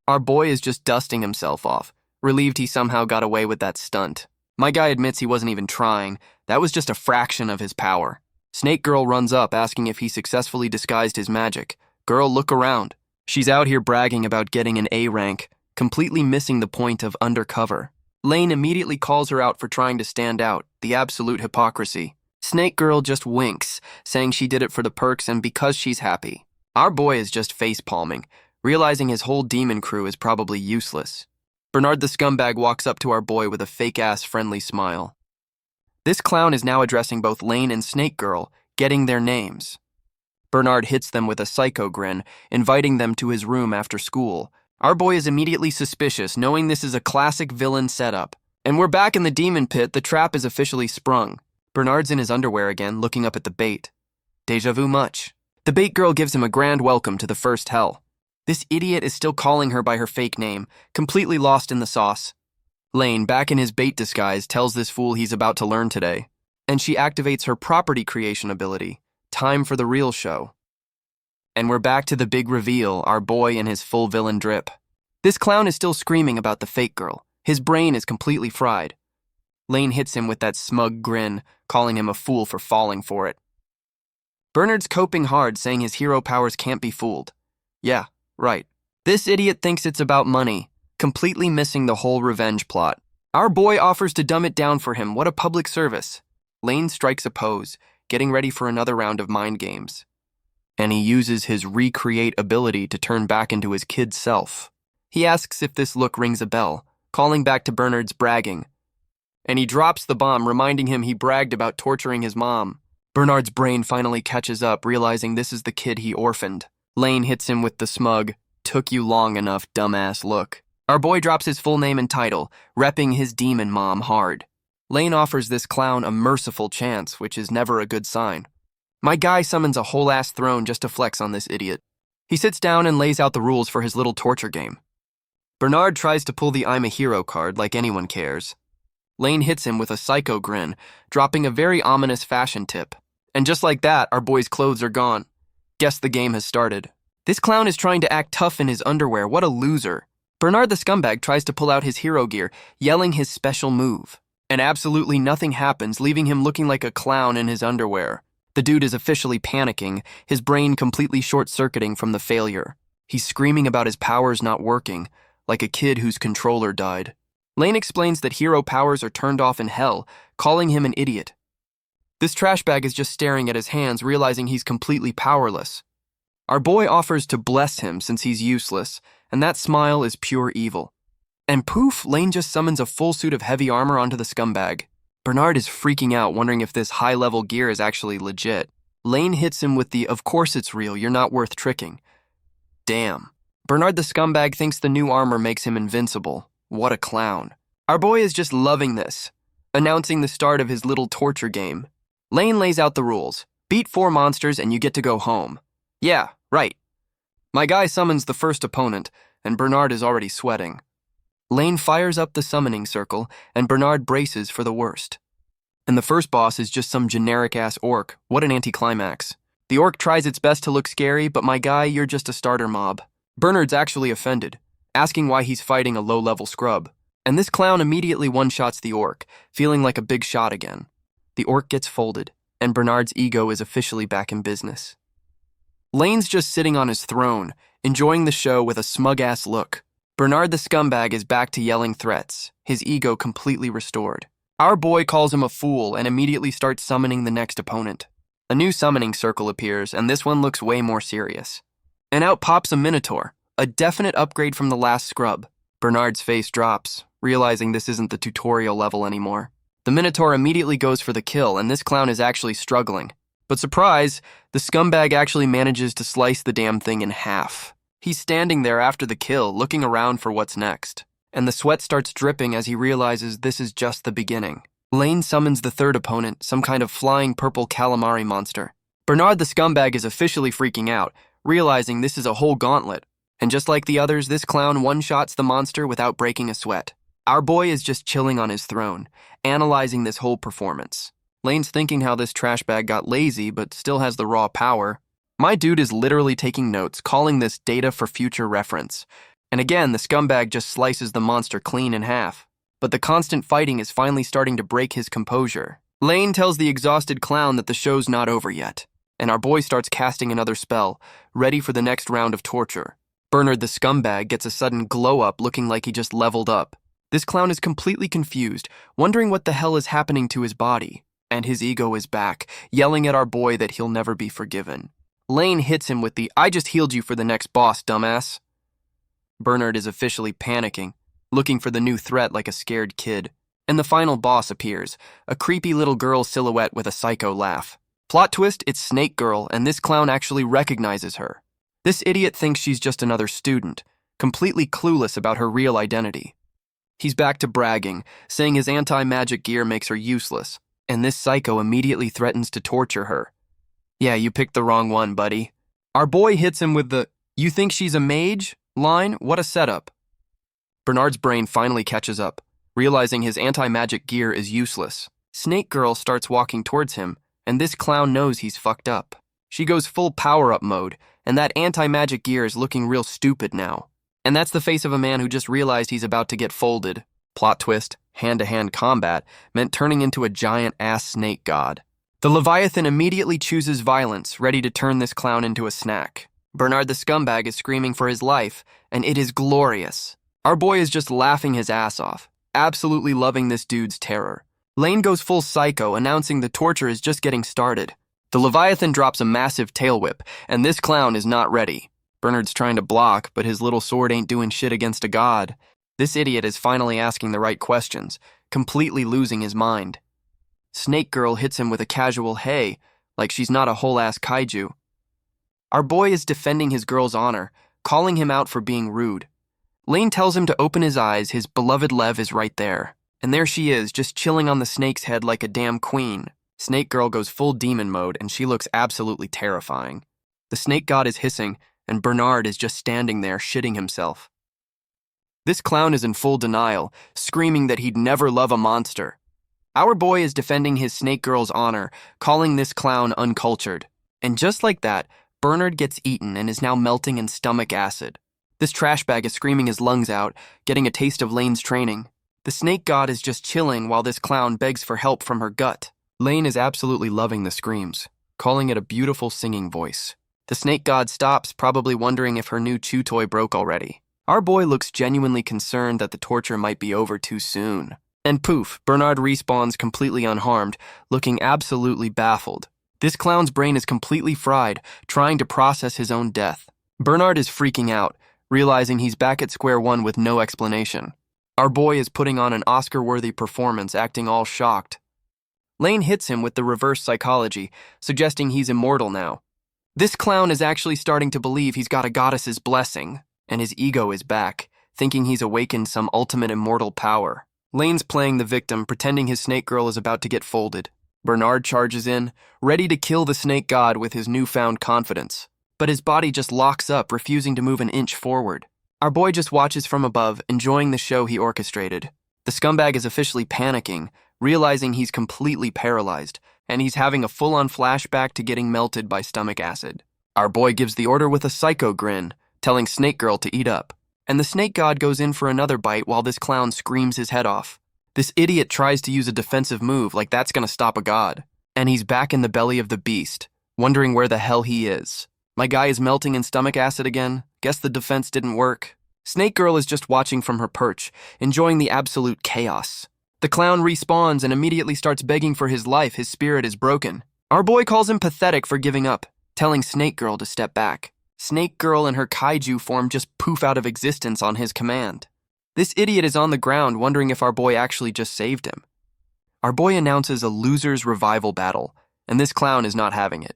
Our boy is just dusting himself off, relieved he somehow got away with that stunt. My guy admits he wasn't even trying. That was just a fraction of his power. Snake Girl runs up, asking if he successfully disguised his magic. Girl, look around. She's out here bragging about getting an A rank, completely missing the point of undercover. Lane immediately calls her out for trying to stand out, the absolute hypocrisy. Snake Girl just winks, saying she did it for the perks and because she's happy. Our boy is just face-palming, realizing his whole demon crew is probably useless. Bernard the scumbag walks up to our boy with a fake-ass friendly smile. This clown is now addressing both Lane and Snake Girl, getting their names. Bernard hits them with a psycho grin, inviting them to his room after school. Our boy is immediately suspicious, knowing this is a classic villain setup. And we're back in the demon pit. The trap is officially sprung. Bernard's in his underwear again, looking up at the bait. Deja vu much. The bait girl gives him a grand welcome to the first hell. This idiot is still calling her by her fake name, completely lost in the sauce. Lane, back in his bait disguise, tells this fool he's about to learn today. And she activates her property creation ability. Time for the real show. And we're back to the big reveal, our boy in his full villain drip. This clown is still screaming about the fake girl. His brain is completely fried. Lane hits him with that smug grin, calling him a fool for falling for it. Bernard's coping hard, saying his hero powers can't be fooled. Yeah, right. This idiot thinks it's about money, completely missing the whole revenge plot. Our boy offers to dumb it down for him. What a public service. Lane strikes a pose, getting ready for another round of mind games. And he uses his recreate ability to turn back into his kid self. He asks if this look rings a bell, calling back to Bernard's bragging. And he drops the bomb, reminding him he bragged about torturing his mom. Bernard's brain finally catches up, realizing this is the kid he orphaned. Lane hits him with the smug, took you long enough, dumbass look. Our boy drops his full name and title, repping his demon mom hard. Lane offers this clown a merciful chance, which is never a good sign. My guy summons a whole-ass throne just to flex on this idiot. He sits down and lays out the rules for his little torture game. Bernard tries to pull the I'm a hero card like anyone cares. Lane hits him with a psycho grin, dropping a very ominous fashion tip. And just like that, our boy's clothes are gone. Guess the game has started. This clown is trying to act tough in his underwear. What a loser. Bernard the scumbag tries to pull out his hero gear, yelling his special move. And absolutely nothing happens, leaving him looking like a clown in his underwear. The dude is officially panicking, his brain completely short-circuiting from the failure. He's screaming about his powers not working, like a kid whose controller died. Lane explains that hero powers are turned off in hell, calling him an idiot. This trash bag is just staring at his hands, realizing he's completely powerless. Our boy offers to bless him since he's useless, and that smile is pure evil. And poof, Lane just summons a full suit of heavy armor onto the scumbag. Bernard is freaking out, wondering if this high-level gear is actually legit. Lane hits him with the, "Of course it's real, you're not worth tricking." Damn. Bernard the scumbag thinks the new armor makes him invincible. What a clown. Our boy is just loving this, announcing the start of his little torture game. Lane lays out the rules. Beat 4 monsters and you get to go home. Yeah, right. My guy summons the first opponent, and Bernard is already sweating. Lane fires up the summoning circle, and Bernard braces for the worst. And the first boss is just some generic-ass orc. What an anticlimax. The orc tries its best to look scary, but my guy, you're just a starter mob. Bernard's actually offended, asking why he's fighting a low-level scrub. And this clown immediately one-shots the orc, feeling like a big shot again. The orc gets folded, and Bernard's ego is officially back in business. Lane's just sitting on his throne, enjoying the show with a smug-ass look. Bernard the scumbag is back to yelling threats, his ego completely restored. Our boy calls him a fool and immediately starts summoning the next opponent. A new summoning circle appears, and this one looks way more serious. And out pops a minotaur, a definite upgrade from the last scrub. Bernard's face drops, realizing this isn't the tutorial level anymore. The minotaur immediately goes for the kill, and this clown is actually struggling. But surprise, the scumbag actually manages to slice the damn thing in half. He's standing there after the kill, looking around for what's next. And the sweat starts dripping as he realizes this is just the beginning. Lane summons the third opponent, some kind of flying purple calamari monster. Bernard the scumbag is officially freaking out, realizing this is a whole gauntlet. And just like the others, this clown one-shots the monster without breaking a sweat. Our boy is just chilling on his throne, analyzing this whole performance. Lane's thinking how this trash bag got lazy, but still has the raw power. My dude is literally taking notes, calling this data for future reference. And again, the scumbag just slices the monster clean in half. But the constant fighting is finally starting to break his composure. Lane tells the exhausted clown that the show's not over yet, and our boy starts casting another spell, ready for the next round of torture. Bernard the scumbag gets a sudden glow-up looking like he just leveled up. This clown is completely confused, wondering what the hell is happening to his body. And his ego is back, yelling at our boy that he'll never be forgiven. Lane hits him with the, "I just healed you for the next boss, dumbass." Bernard is officially panicking, looking for the new threat like a scared kid. And the final boss appears, a creepy little girl silhouette with a psycho laugh. Plot twist, it's Snake Girl, and this clown actually recognizes her. This idiot thinks she's just another student, completely clueless about her real identity. He's back to bragging, saying his anti-magic gear makes her useless, and this psycho immediately threatens to torture her. Yeah, you picked the wrong one, buddy. Our boy hits him with the, "You think she's a mage?" line. What a setup. Bernard's brain finally catches up, realizing his anti-magic gear is useless. Snake Girl starts walking towards him, and this clown knows he's fucked up. She goes full power-up mode, and that anti-magic gear is looking real stupid now. And that's the face of a man who just realized he's about to get folded. Plot twist, hand-to-hand combat meant turning into a giant-ass snake god. The Leviathan immediately chooses violence, ready to turn this clown into a snack. Bernard the scumbag is screaming for his life, and it is glorious. Our boy is just laughing his ass off, absolutely loving this dude's terror. Lane goes full psycho, announcing the torture is just getting started. The Leviathan drops a massive tail whip, and this clown is not ready. Bernard's trying to block, but his little sword ain't doing shit against a god. This idiot is finally asking the right questions, completely losing his mind. Snake Girl hits him with a casual "hey," like she's not a whole-ass kaiju. Our boy is defending his girl's honor, calling him out for being rude. Lane tells him to open his eyes, his beloved Lev is right there. And there she is, just chilling on the snake's head like a damn queen. Snake Girl goes full demon mode, and she looks absolutely terrifying. The snake god is hissing, and Bernard is just standing there, shitting himself. This clown is in full denial, screaming that he'd never love a monster. Our boy is defending his Snake Girl's honor, calling this clown uncultured. And just like that, Bernard gets eaten and is now melting in stomach acid. This trash bag is screaming his lungs out, getting a taste of Lane's training. The snake god is just chilling while this clown begs for help from her gut. Lane is absolutely loving the screams, calling it a beautiful singing voice. The snake god stops, probably wondering if her new chew toy broke already. Our boy looks genuinely concerned that the torture might be over too soon. And poof, Bernard respawns completely unharmed, looking absolutely baffled. This clown's brain is completely fried, trying to process his own death. Bernard is freaking out, realizing he's back at square one with no explanation. Our boy is putting on an Oscar-worthy performance, acting all shocked. Lane hits him with the reverse psychology, suggesting he's immortal now. This clown is actually starting to believe he's got a goddess's blessing, and his ego is back, thinking he's awakened some ultimate immortal power. Lane's playing the victim, pretending his snake girl is about to get folded. Bernard charges in, ready to kill the snake god with his newfound confidence. But his body just locks up, refusing to move an inch forward. Our boy just watches from above, enjoying the show he orchestrated. The scumbag is officially panicking, realizing he's completely paralyzed, and he's having a full-on flashback to getting melted by stomach acid. Our boy gives the order with a psycho grin, telling Snake Girl to eat up. And the snake god goes in for another bite while this clown screams his head off. This idiot tries to use a defensive move like that's gonna stop a god. And he's back in the belly of the beast, wondering where the hell he is. My guy is melting in stomach acid again. Guess the defense didn't work. Snake Girl is just watching from her perch, enjoying the absolute chaos. The clown respawns and immediately starts begging for his life. His spirit is broken. Our boy calls him pathetic for giving up, telling Snake Girl to step back. Snake Girl and her kaiju form just poof out of existence on his command. This idiot is on the ground, wondering if our boy actually just saved him. Our boy announces a loser's revival battle, and this clown is not having it.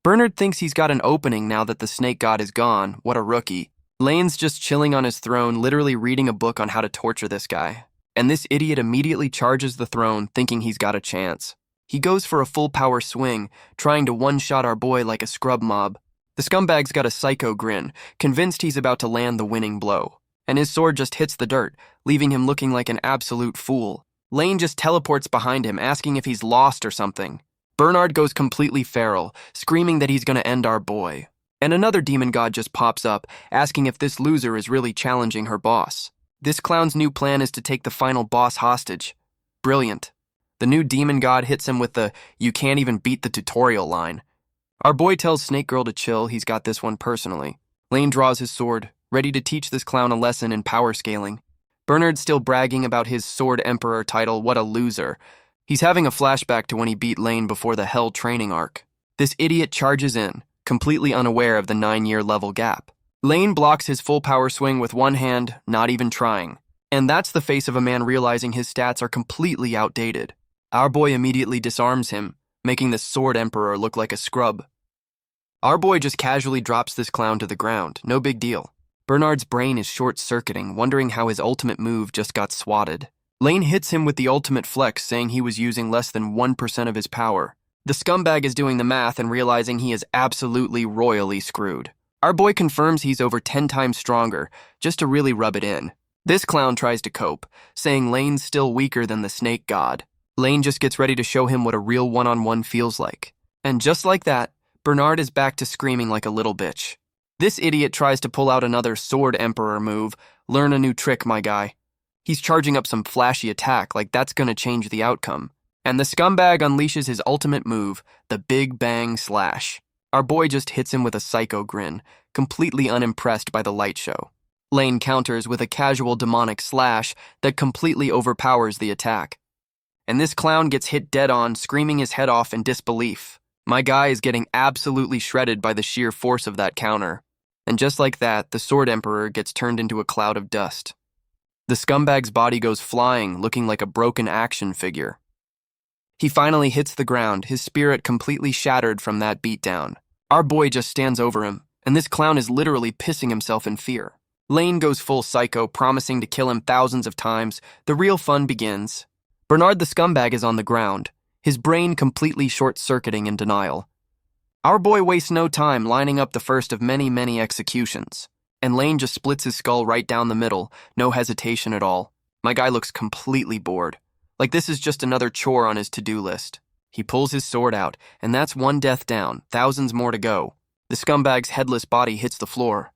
Bernard thinks he's got an opening now that the snake god is gone. What a rookie. Lane's just chilling on his throne, literally reading a book on how to torture this guy. And this idiot immediately charges the throne, thinking he's got a chance. He goes for a full power swing, trying to one-shot our boy like a scrub mob. The scumbag's got a psycho grin, convinced he's about to land the winning blow. And his sword just hits the dirt, leaving him looking like an absolute fool. Lane just teleports behind him, asking if he's lost or something. Bernard goes completely feral, screaming that he's gonna end our boy. And another demon god just pops up, asking if this loser is really challenging her boss. This clown's new plan is to take the final boss hostage. Brilliant. The new demon god hits him with the "you can't even beat the tutorial" line. Our boy tells Snake Girl to chill, he's got this one personally. Lane draws his sword, ready to teach this clown a lesson in power scaling. Bernard's still bragging about his Sword Emperor title. What a loser. He's having a flashback to when he beat Lane before the Hell training arc. This idiot charges in, completely unaware of the 9-year level gap. Lane blocks his full power swing with one hand, not even trying. And that's the face of a man realizing his stats are completely outdated. Our boy immediately disarms him, making the Sword Emperor look like a scrub. Our boy just casually drops this clown to the ground. No big deal. Bernard's brain is short-circuiting, wondering how his ultimate move just got swatted. Lane hits him with the ultimate flex, saying he was using less than 1% of his power. The scumbag is doing the math and realizing he is absolutely royally screwed. Our boy confirms he's over 10 times stronger, just to really rub it in. This clown tries to cope, saying Lane's still weaker than the snake god. Lane just gets ready to show him what a real one-on-one feels like. And just like that, Bernard is back to screaming like a little bitch. This idiot tries to pull out another Sword Emperor move. Learn a new trick, my guy. He's charging up some flashy attack like that's gonna change the outcome. And the scumbag unleashes his ultimate move, the Big Bang Slash. Our boy just hits him with a psycho grin, completely unimpressed by the light show. Lane counters with a casual demonic slash that completely overpowers the attack. And this clown gets hit dead on, screaming his head off in disbelief. My guy is getting absolutely shredded by the sheer force of that counter. And just like that, the Sword Emperor gets turned into a cloud of dust. The scumbag's body goes flying, looking like a broken action figure. He finally hits the ground, his spirit completely shattered from that beatdown. Our boy just stands over him, and this clown is literally pissing himself in fear. Lane goes full psycho, promising to kill him thousands of times. The real fun begins. Bernard the scumbag is on the ground, his brain completely short-circuiting in denial. Our boy wastes no time lining up the first of many, many executions. And Lane just splits his skull right down the middle, no hesitation at all. My guy looks completely bored, like this is just another chore on his to-do list. He pulls his sword out, and that's one death down, thousands more to go. The scumbag's headless body hits the floor.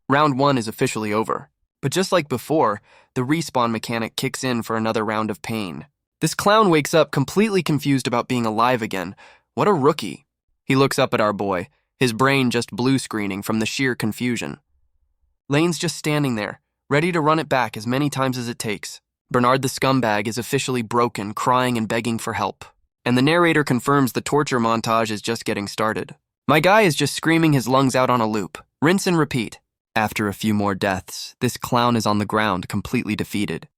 Round 1 is officially over. But just like before, the respawn mechanic kicks in for another round of pain. This clown wakes up completely confused about being alive again. What a rookie. He looks up at our boy, his brain just blue screening from the sheer confusion. Lane's just standing there, ready to run it back as many times as it takes. Bernard the scumbag is officially broken, crying and begging for help. And the narrator confirms the torture montage is just getting started. My guy is just screaming his lungs out on a loop. Rinse and repeat. After a few more deaths, this clown is on the ground, completely defeated.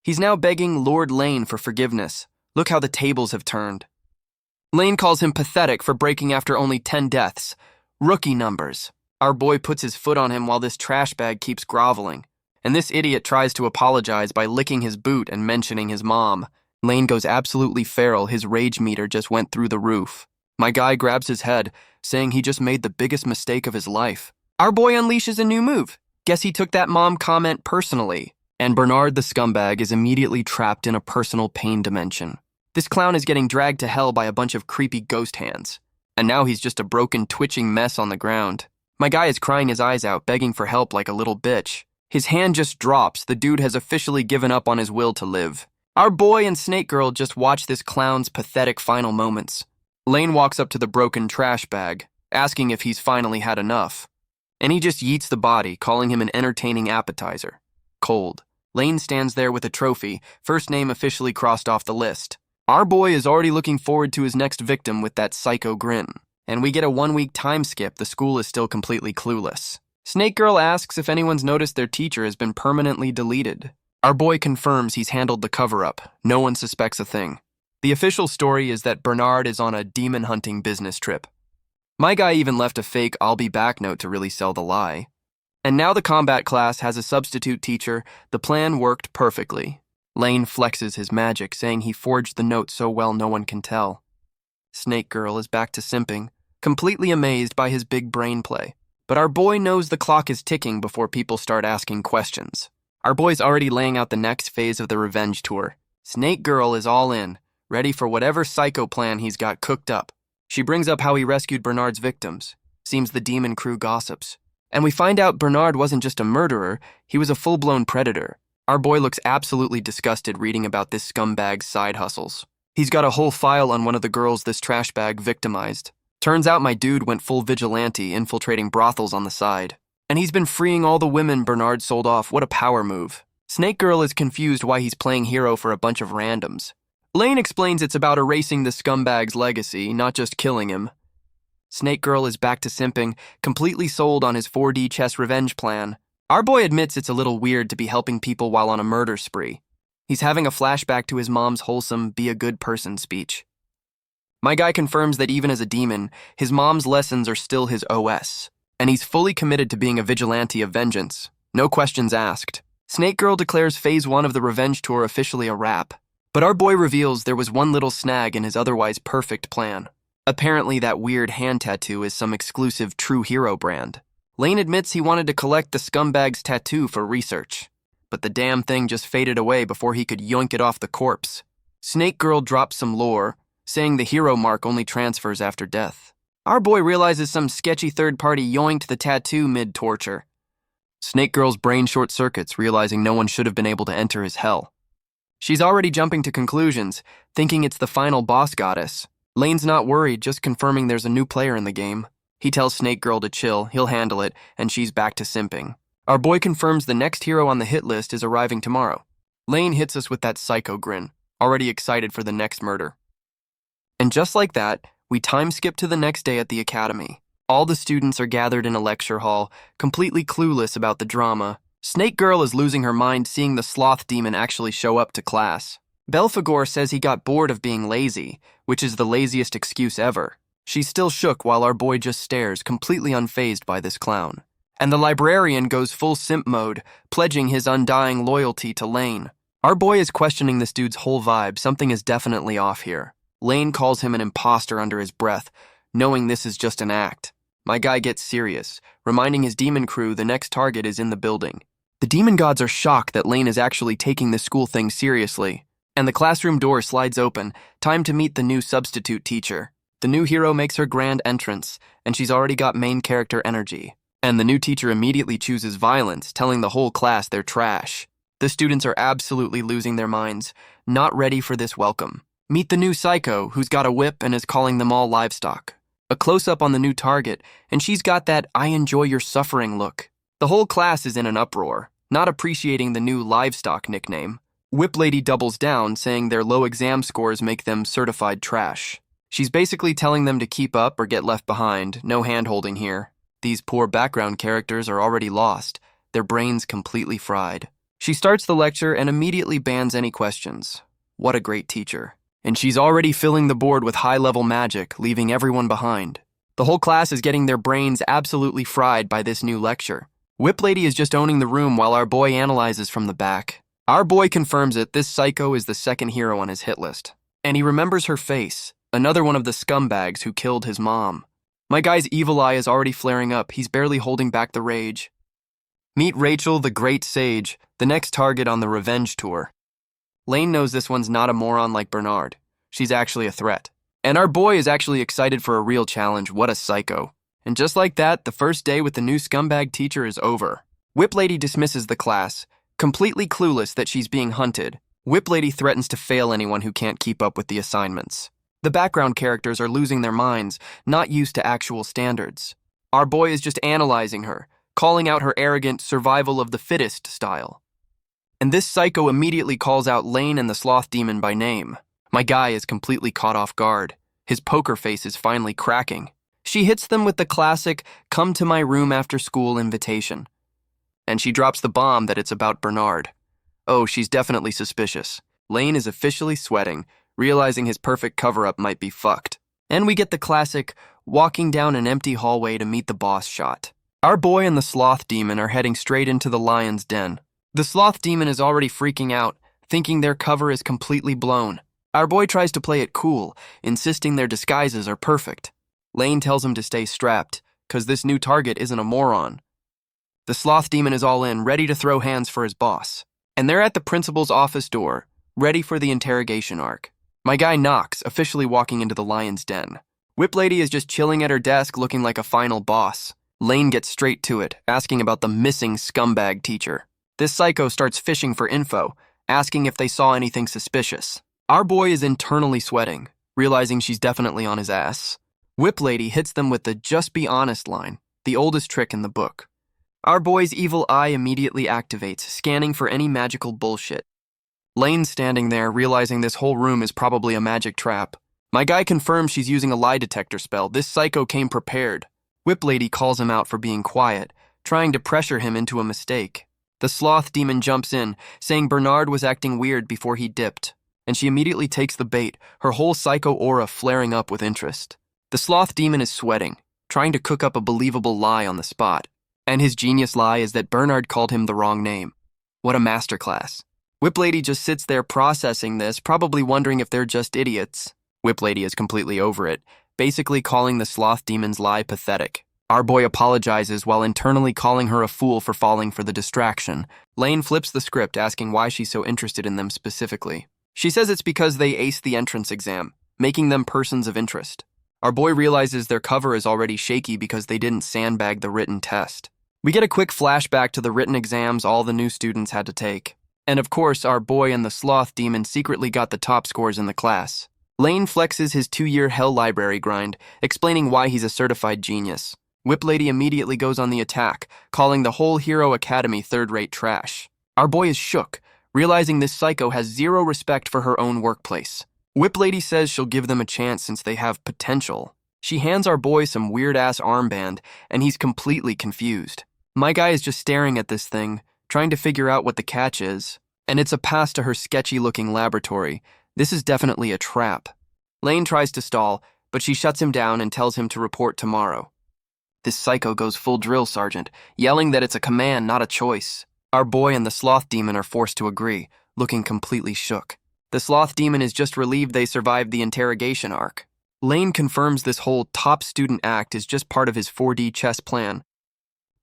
He's now begging Lord Lane for forgiveness. Look how the tables have turned. Lane calls him pathetic for breaking after only 10 deaths. Rookie numbers. Our boy puts his foot on him while this trash bag keeps groveling. And this idiot tries to apologize by licking his boot and mentioning his mom. Lane goes absolutely feral, his rage meter just went through the roof. My guy grabs his head, saying he just made the biggest mistake of his life. Our boy unleashes a new move. Guess he took that mom comment personally. And Bernard the scumbag is immediately trapped in a personal pain dimension. This clown is getting dragged to hell by a bunch of creepy ghost hands. And now he's just a broken, twitching mess on the ground. My guy is crying his eyes out, begging for help like a little bitch. His hand just drops. The dude has officially given up on his will to live. Our boy and Snake Girl just watch this clown's pathetic final moments. Lane walks up to the broken trash bag, asking if he's finally had enough. And he just yeets the body, calling him an entertaining appetizer. Cold. Lane stands there with a trophy, first name officially crossed off the list. Our boy is already looking forward to his next victim with that psycho grin. And we get a 1-week time skip. The school is still completely clueless. Snake Girl asks if anyone's noticed their teacher has been permanently deleted. Our boy confirms he's handled the cover-up. No one suspects a thing. The official story is that Bernard is on a demon-hunting business trip. My guy even left a fake "I'll be back" note to really sell the lie. And now the combat class has a substitute teacher. The plan worked perfectly. Lane flexes his magic, saying he forged the note so well no one can tell. Snake Girl is back to simping, completely amazed by his big brain play. But our boy knows the clock is ticking before people start asking questions. Our boy's already laying out the next phase of the revenge tour. Snake Girl is all in, ready for whatever psycho plan he's got cooked up. She brings up how he rescued Bernard's victims. Seems the demon crew gossips. And we find out Bernard wasn't just a murderer, he was a full-blown predator. Our boy looks absolutely disgusted reading about this scumbag's side hustles. He's got a whole file on one of the girls this trash bag victimized. Turns out my dude went full vigilante, infiltrating brothels on the side. And he's been freeing all the women Bernard sold off. What a power move. Snake Girl is confused why he's playing hero for a bunch of randoms. Lane explains it's about erasing the scumbag's legacy, not just killing him. Snake Girl is back to simping, completely sold on his 4D chess revenge plan. Our boy admits it's a little weird to be helping people while on a murder spree. He's having a flashback to his mom's wholesome, be a good person speech. My guy confirms that even as a demon, his mom's lessons are still his OS. And he's fully committed to being a vigilante of vengeance. No questions asked. Snake Girl declares Phase 1 of the revenge tour officially a wrap. But our boy reveals there was one little snag in his otherwise perfect plan. Apparently that weird hand tattoo is some exclusive true hero brand. Lane admits he wanted to collect the scumbag's tattoo for research. But the damn thing just faded away before he could yoink it off the corpse. Snake Girl drops some lore, saying the hero mark only transfers after death. Our boy realizes some sketchy third party yoinked the tattoo mid-torture. Snake Girl's brain short-circuits, realizing no one should have been able to enter his hell. She's already jumping to conclusions, thinking it's the final boss goddess. Lane's not worried, just confirming there's a new player in the game. He tells Snake Girl to chill, he'll handle it, and she's back to simping. Our boy confirms the next hero on the hit list is arriving tomorrow. Lane hits us with that psycho grin, already excited for the next murder. And just like that, we time skip to the next day at the academy. All the students are gathered in a lecture hall, completely clueless about the drama. Snake Girl is losing her mind seeing the sloth demon actually show up to class. Belphegor says he got bored of being lazy, which is the laziest excuse ever. She's still shook while our boy just stares, completely unfazed by this clown. And the librarian goes full simp mode, pledging his undying loyalty to Lane. Our boy is questioning this dude's whole vibe. Something is definitely off here. Lane calls him an imposter under his breath, knowing this is just an act. My guy gets serious, reminding his demon crew the next target is in the building. The demon gods are shocked that Lane is actually taking this school thing seriously. And the classroom door slides open, time to meet the new substitute teacher. The new hero makes her grand entrance, and she's already got main character energy. And the new teacher immediately chooses violence, telling the whole class they're trash. The students are absolutely losing their minds, not ready for this welcome. Meet the new psycho, who's got a whip and is calling them all livestock. A close-up on the new target, and she's got that "I enjoy your suffering" look. The whole class is in an uproar, not appreciating the new livestock nickname. Whip Lady doubles down, saying their low exam scores make them certified trash. She's basically telling them to keep up or get left behind, no hand-holding here. These poor background characters are already lost, their brains completely fried. She starts the lecture and immediately bans any questions. What a great teacher. And she's already filling the board with high-level magic, leaving everyone behind. The whole class is getting their brains absolutely fried by this new lecture. Whip Lady is just owning the room while our boy analyzes from the back. Our boy confirms it, this psycho is the second hero on his hit list. And he remembers her face, another one of the scumbags who killed his mom. My guy's evil eye is already flaring up, he's barely holding back the rage. Meet Rachel, the great sage, the next target on the revenge tour. Lane knows this one's not a moron like Bernard. She's actually a threat. And our boy is actually excited for a real challenge, what a psycho. And just like that, the first day with the new scumbag teacher is over. Whip Lady dismisses the class, completely clueless that she's being hunted. Whip Lady threatens to fail anyone who can't keep up with the assignments. The background characters are losing their minds, not used to actual standards. Our boy is just analyzing her, calling out her arrogant survival of the fittest style. And this psycho immediately calls out Lane and the sloth demon by name. My guy is completely caught off guard. His poker face is finally cracking. She hits them with the classic, come to my room after school invitation. And she drops the bomb that it's about Bernard. Oh, she's definitely suspicious. Lane is officially sweating, realizing his perfect cover-up might be fucked. And we get the classic, walking down an empty hallway to meet the boss shot. Our boy and the sloth demon are heading straight into the lion's den. The sloth demon is already freaking out, thinking their cover is completely blown. Our boy tries to play it cool, insisting their disguises are perfect. Lane tells him to stay strapped, cause this new target isn't a moron. The sloth demon is all in, ready to throw hands for his boss. And they're at the principal's office door, ready for the interrogation arc. My guy Knox, officially walking into the lion's den. Whip Lady is just chilling at her desk looking like a final boss. Lane gets straight to it, asking about the missing scumbag teacher. This psycho starts fishing for info, asking if they saw anything suspicious. Our boy is internally sweating, realizing she's definitely on his ass. Whip Lady hits them with the just be honest line, the oldest trick in the book. Our boy's evil eye immediately activates, scanning for any magical bullshit. Lane's standing there, realizing this whole room is probably a magic trap. My guy confirms she's using a lie detector spell. This psycho came prepared. Whip Lady calls him out for being quiet, trying to pressure him into a mistake. The sloth demon jumps in, saying Bernard was acting weird before he dipped, and she immediately takes the bait, her whole psycho aura flaring up with interest. The sloth demon is sweating, trying to cook up a believable lie on the spot. And his genius lie is that Bernard called him the wrong name. What a masterclass. Whip Lady just sits there processing this, probably wondering if they're just idiots. Whip Lady is completely over it, basically calling the sloth demon's lie pathetic. Our boy apologizes while internally calling her a fool for falling for the distraction. Lane flips the script, asking why she's so interested in them specifically. She says it's because they aced the entrance exam, making them persons of interest. Our boy realizes their cover is already shaky because they didn't sandbag the written test. We get a quick flashback to the written exams all the new students had to take. And of course, our boy and the sloth demon secretly got the top scores in the class. Lane flexes his 2-year Hell Library grind, explaining why he's a certified genius. Whip Lady immediately goes on the attack, calling the whole Hero Academy third-rate trash. Our boy is shook, realizing this psycho has zero respect for her own workplace. Whip Lady says she'll give them a chance since they have potential. She hands our boy some weird-ass armband, and he's completely confused. My guy is just staring at this thing, trying to figure out what the catch is. And it's a pass to her sketchy-looking laboratory. This is definitely a trap. Lane tries to stall, but she shuts him down and tells him to report tomorrow. This psycho goes full drill sergeant, yelling that it's a command, not a choice. Our boy and the sloth demon are forced to agree, looking completely shook. The sloth demon is just relieved they survived the interrogation arc. Lane confirms this whole top student act is just part of his 4D chess plan.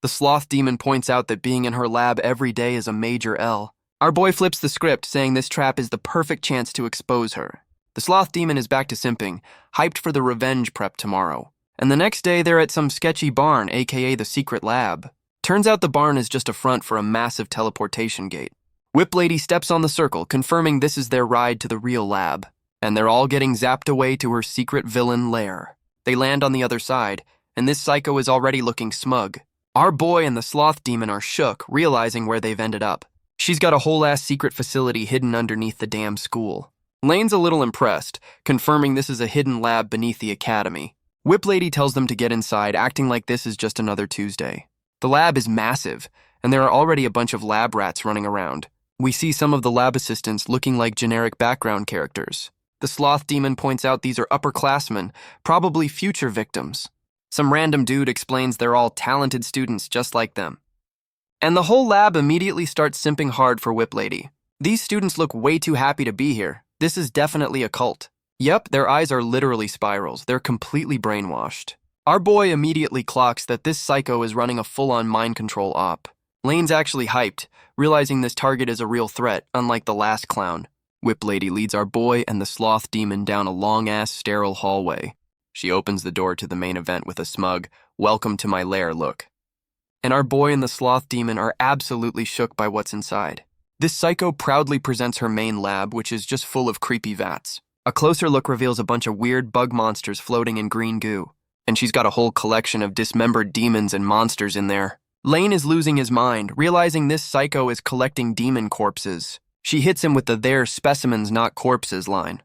The sloth demon points out that being in her lab every day is a major L. Our boy flips the script, saying this trap is the perfect chance to expose her. The sloth demon is back to simping, hyped for the revenge prep tomorrow. And the next day they're at some sketchy barn, aka the secret lab. Turns out the barn is just a front for a massive teleportation gate. Whip Lady steps on the circle, confirming this is their ride to the real lab. And they're all getting zapped away to her secret villain lair. They land on the other side, and this psycho is already looking smug. Our boy and the sloth demon are shook, realizing where they've ended up. She's got a whole-ass secret facility hidden underneath the damn school. Lane's a little impressed, confirming this is a hidden lab beneath the academy. Whip Lady tells them to get inside, acting like this is just another Tuesday. The lab is massive, and there are already a bunch of lab rats running around. We see some of the lab assistants looking like generic background characters. The sloth demon points out these are upperclassmen, probably future victims. Some random dude explains they're all talented students just like them. And the whole lab immediately starts simping hard for Whip Lady. These students look way too happy to be here. This is definitely a cult. Yep, their eyes are literally spirals. They're completely brainwashed. Our boy immediately clocks that this psycho is running a full-on mind control op. Lane's actually hyped, realizing this target is a real threat, unlike the last clown. Whip Lady leads our boy and the sloth demon down a long-ass sterile hallway. She opens the door to the main event with a smug, "Welcome to my lair" look. And our boy and the sloth demon are absolutely shook by what's inside. This psycho proudly presents her main lab, which is just full of creepy vats. A closer look reveals a bunch of weird bug monsters floating in green goo, and she's got a whole collection of dismembered demons and monsters in there. Lane is losing his mind, realizing this psycho is collecting demon corpses. She hits him with the "they're specimens, not corpses" line.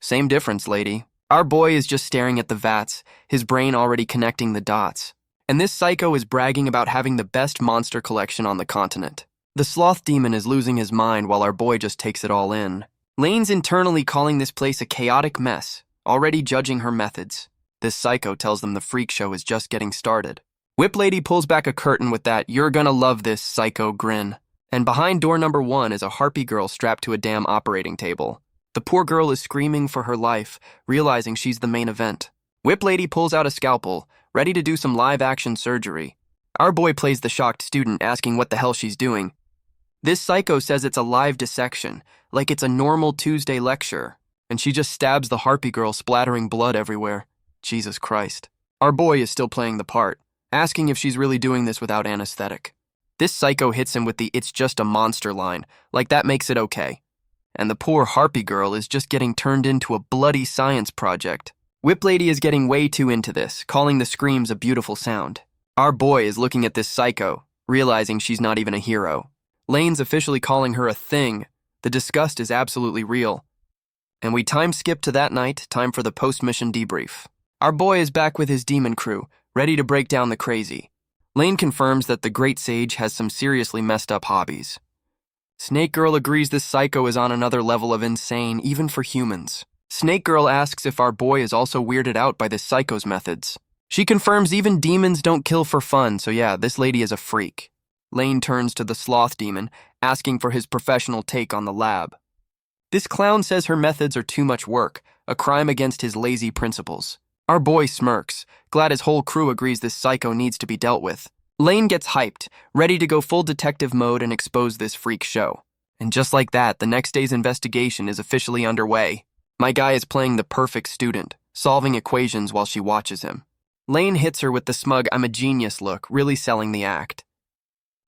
Same difference, lady. Our boy is just staring at the vats, his brain already connecting the dots. And this psycho is bragging about having the best monster collection on the continent. The sloth demon is losing his mind while our boy just takes it all in. Lane's internally calling this place a chaotic mess, already judging her methods. This psycho tells them the freak show is just getting started. Whip Lady pulls back a curtain with that "you're gonna love this" psycho grin. And behind door number 1 is a harpy girl strapped to a damn operating table. The poor girl is screaming for her life, realizing she's the main event. Whip Lady pulls out a scalpel, ready to do some live-action surgery. Our boy plays the shocked student, asking what the hell she's doing. This psycho says it's a live dissection, like it's a normal Tuesday lecture, and she just stabs the harpy girl, splattering blood everywhere. Jesus Christ. Our boy is still playing the part, asking if she's really doing this without anesthetic. This psycho hits him with the "it's just a monster" line, like that makes it okay. And the poor harpy girl is just getting turned into a bloody science project. Whip Lady is getting way too into this, calling the screams a beautiful sound. Our boy is looking at this psycho, realizing she's not even a hero. Lane's officially calling her a thing. The disgust is absolutely real. And we time skip to that night, time for the post-mission debrief. Our boy is back with his demon crew, ready to break down the crazy. Lane confirms that the great sage has some seriously messed up hobbies. Snake Girl agrees this psycho is on another level of insane, even for humans. Snake Girl asks if our boy is also weirded out by this psycho's methods. She confirms even demons don't kill for fun, so yeah, this lady is a freak. Lane turns to the sloth demon, asking for his professional take on the lab. This clown says her methods are too much work, a crime against his lazy principles. Our boy smirks, glad his whole crew agrees this psycho needs to be dealt with. Lane gets hyped, ready to go full detective mode and expose this freak show. And just like that, the next day's investigation is officially underway. My guy is playing the perfect student, solving equations while she watches him. Lane hits her with the smug "I'm a genius" look, really selling the act.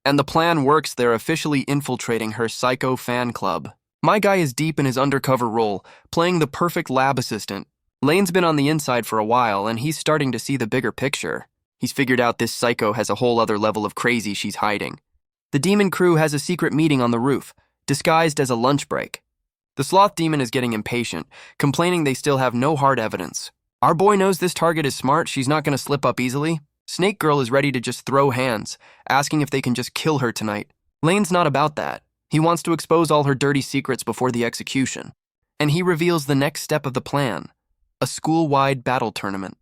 And the plan works, they're officially infiltrating her psycho fan club. My guy is deep in his undercover role, playing the perfect lab assistant. Lane's been on the inside for a while, and he's starting to see the bigger picture. He's figured out this psycho has a whole other level of crazy she's hiding. The demon crew has a secret meeting on the roof, disguised as a lunch break. The sloth demon is getting impatient, complaining they still have no hard evidence. Our boy knows this target is smart, she's not going to slip up easily. Snake Girl is ready to just throw hands, asking if they can just kill her tonight. Lane's not about that. He wants to expose all her dirty secrets before the execution. And he reveals the next step of the plan. A school-wide battle tournament.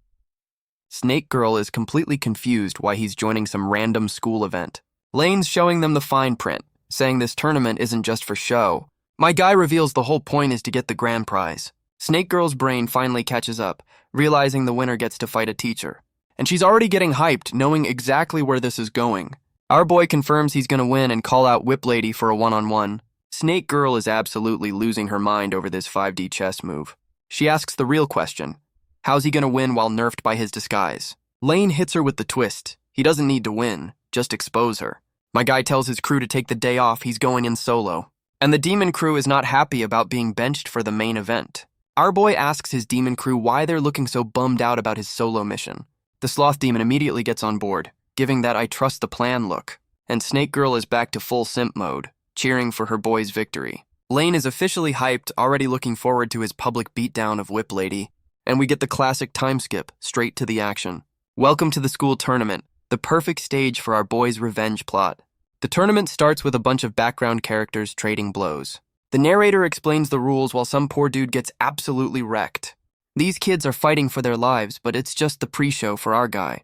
Snake Girl is completely confused why he's joining some random school event. Lane's showing them the fine print, saying this tournament isn't just for show. My guy reveals the whole point is to get the grand prize. Snake Girl's brain finally catches up, realizing the winner gets to fight a teacher. And she's already getting hyped, knowing exactly where this is going. Our boy confirms he's gonna win and call out Whip Lady for a one-on-one. Snake Girl is absolutely losing her mind over this 5D chess move. She asks the real question. How's he gonna win while nerfed by his disguise? Lane hits her with the twist. He doesn't need to win, just expose her. My guy tells his crew to take the day off, he's going in solo. And the demon crew is not happy about being benched for the main event. Our boy asks his demon crew why they're looking so bummed out about his solo mission. The sloth demon immediately gets on board. giving that I trust the plan look. And Snake Girl is back to full simp mode, cheering for her boy's victory. Lane is officially hyped, already looking forward to his public beatdown of Whip Lady, and we get the classic time skip, straight to the action. Welcome to the school tournament, the perfect stage for our boy's revenge plot. The tournament starts with a bunch of background characters trading blows. The narrator explains the rules while some poor dude gets absolutely wrecked. These kids are fighting for their lives, but it's just the pre-show for our guy.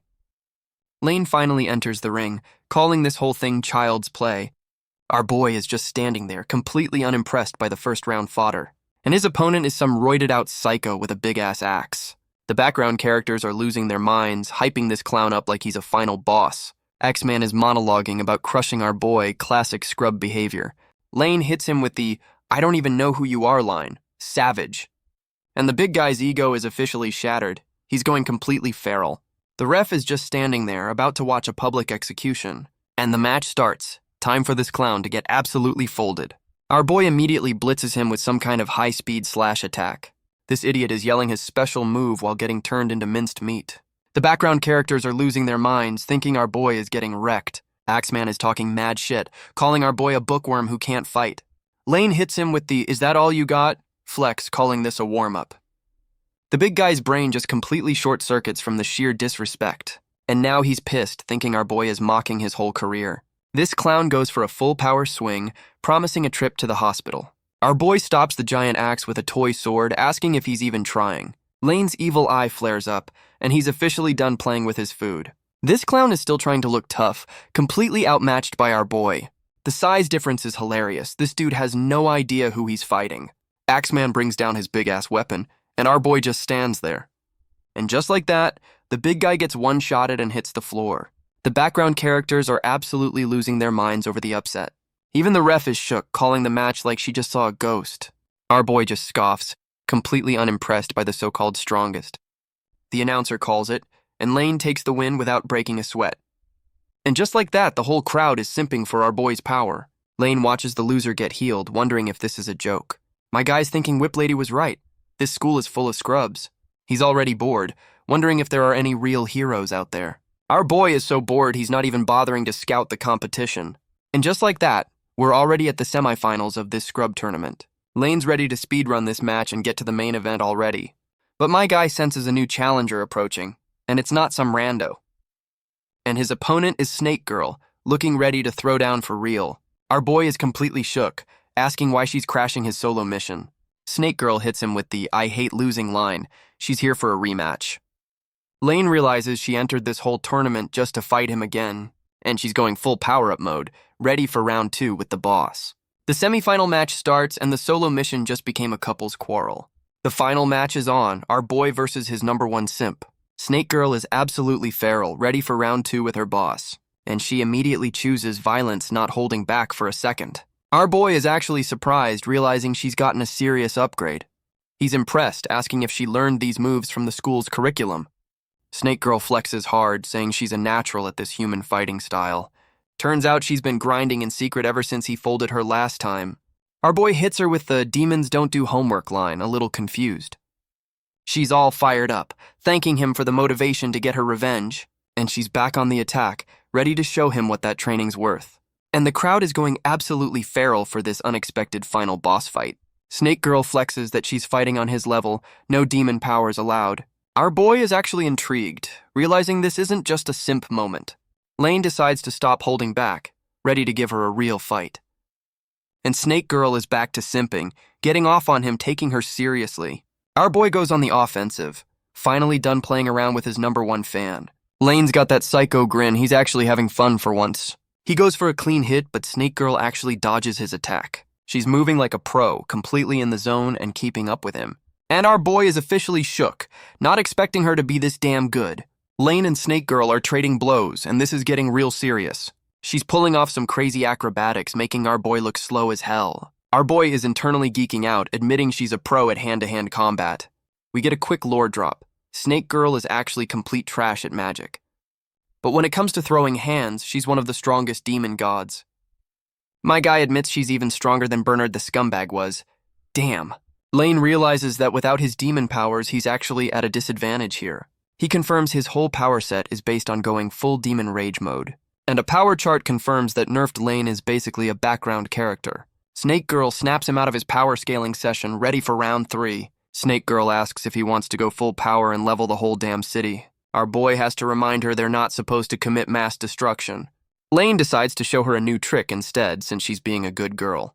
Lane finally enters the ring, calling this whole thing child's play. Our boy is just standing there, completely unimpressed by the first round fodder. And his opponent is some roided-out psycho with a big-ass axe. The background characters are losing their minds, hyping this clown up like he's a final boss. Axeman is monologuing about crushing our boy, classic scrub behavior. Lane hits him with the, "I don't even know who you are" line. Savage. And the big guy's ego is officially shattered. He's going completely feral. The ref is just standing there, about to watch a public execution. And the match starts. Time for this clown to get absolutely folded. Our boy immediately blitzes him with some kind of high-speed slash attack. This idiot is yelling his special move while getting turned into minced meat. The background characters are losing their minds, thinking our boy is getting wrecked. Axeman is talking mad shit, calling our boy a bookworm who can't fight. Lane hits him with the, "Is that all you got?" flex, calling this a warm-up. The big guy's brain just completely short-circuits from the sheer disrespect. And now he's pissed, thinking our boy is mocking his whole career. This clown goes for a full-power swing, promising a trip to the hospital. Our boy stops the giant axe with a toy sword, asking if he's even trying. Lane's evil eye flares up, and he's officially done playing with his food. This clown is still trying to look tough, completely outmatched by our boy. The size difference is hilarious. This dude has no idea who he's fighting. Axeman brings down his big-ass weapon, and our boy just stands there. And just like that, the big guy gets one-shotted and hits the floor. The background characters are absolutely losing their minds over the upset. Even the ref is shook, calling the match like she just saw a ghost. Our boy just scoffs, completely unimpressed by the so-called strongest. The announcer calls it, and Lane takes the win without breaking a sweat. And just like that, the whole crowd is simping for our boy's power. Lane watches the loser get healed, wondering if this is a joke. My guy's thinking Whip Lady was right. This school is full of scrubs. He's already bored, wondering if there are any real heroes out there. Our boy is so bored he's not even bothering to scout the competition. And just like that, we're already at the semifinals of this scrub tournament. Lane's ready to speedrun this match and get to the main event already. But my guy senses a new challenger approaching, and it's not some rando. And his opponent is Snake Girl, looking ready to throw down for real. Our boy is completely shook, asking why she's crashing his solo mission. Snake Girl hits him with the "I hate losing" line. She's here for a rematch. Lane realizes she entered this whole tournament just to fight him again, and she's going full power-up mode, ready for round 2 with the boss. The semifinal match starts, and the solo mission just became a couple's quarrel. The final match is on, our boy versus his #1 simp. Snake Girl is absolutely feral, ready for round 2 with her boss, and she immediately chooses violence, not holding back for a second. Our boy is actually surprised, realizing she's gotten a serious upgrade. He's impressed, asking if she learned these moves from the school's curriculum. Snake Girl flexes hard, saying she's a natural at this human fighting style. Turns out she's been grinding in secret ever since he folded her last time. Our boy hits her with the "demons don't do homework" line, a little confused. She's all fired up, thanking him for the motivation to get her revenge, and she's back on the attack, ready to show him what that training's worth. And the crowd is going absolutely feral for this unexpected final boss fight. Snake Girl flexes that she's fighting on his level, no demon powers allowed. Our boy is actually intrigued, realizing this isn't just a simp moment. Lane decides to stop holding back, ready to give her a real fight. And Snake Girl is back to simping, getting off on him, taking her seriously. Our boy goes on the offensive, finally done playing around with his #1 fan. Lane's got that psycho grin, he's actually having fun for once. He goes for a clean hit, but Snake Girl actually dodges his attack. She's moving like a pro, completely in the zone and keeping up with him. And our boy is officially shook, not expecting her to be this damn good. Lane and Snake Girl are trading blows, and this is getting real serious. She's pulling off some crazy acrobatics, making our boy look slow as hell. Our boy is internally geeking out, admitting she's a pro at hand-to-hand combat. We get a quick lore drop. Snake Girl is actually complete trash at magic. But when it comes to throwing hands, she's one of the strongest demon gods. My guy admits she's even stronger than Bernard the Scumbag was. Damn. Lane realizes that without his demon powers, he's actually at a disadvantage here. He confirms his whole power set is based on going full demon rage mode. And a power chart confirms that nerfed Lane is basically a background character. Snake Girl snaps him out of his power scaling session, ready for round 3. Snake Girl asks if he wants to go full power and level the whole damn city. Our boy has to remind her they're not supposed to commit mass destruction. Lane decides to show her a new trick instead, since she's being a good girl.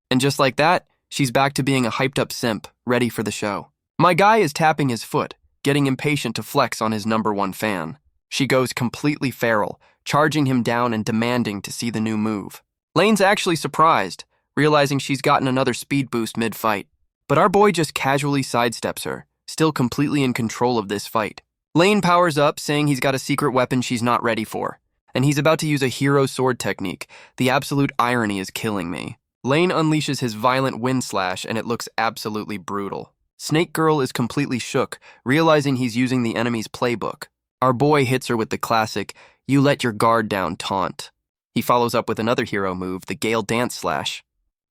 And just like that, she's back to being a hyped-up simp, ready for the show. My guy is tapping his foot, getting impatient to flex on his #1 fan. She goes completely feral, charging him down and demanding to see the new move. Lane's actually surprised, realizing she's gotten another speed boost mid-fight. But our boy just casually sidesteps her, still completely in control of this fight. Lane powers up, saying he's got a secret weapon she's not ready for, and he's about to use a hero sword technique. The absolute irony is killing me. Lane unleashes his violent wind slash, and it looks absolutely brutal. Snake Girl is completely shook, realizing he's using the enemy's playbook. Our boy hits her with the classic, "You let your guard down" taunt. He follows up with another hero move, the Gale Dance Slash.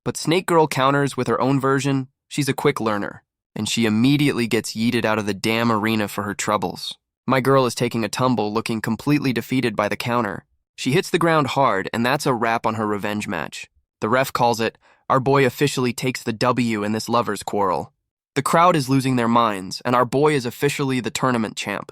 But Snake Girl counters with her own version. She's a quick learner, and she immediately gets yeeted out of the damn arena for her troubles. My girl is taking a tumble, looking completely defeated by the counter. She hits the ground hard, and that's a wrap on her revenge match. The ref calls it. Our boy officially takes the W in this lovers' quarrel. The crowd is losing their minds, and our boy is officially the tournament champ.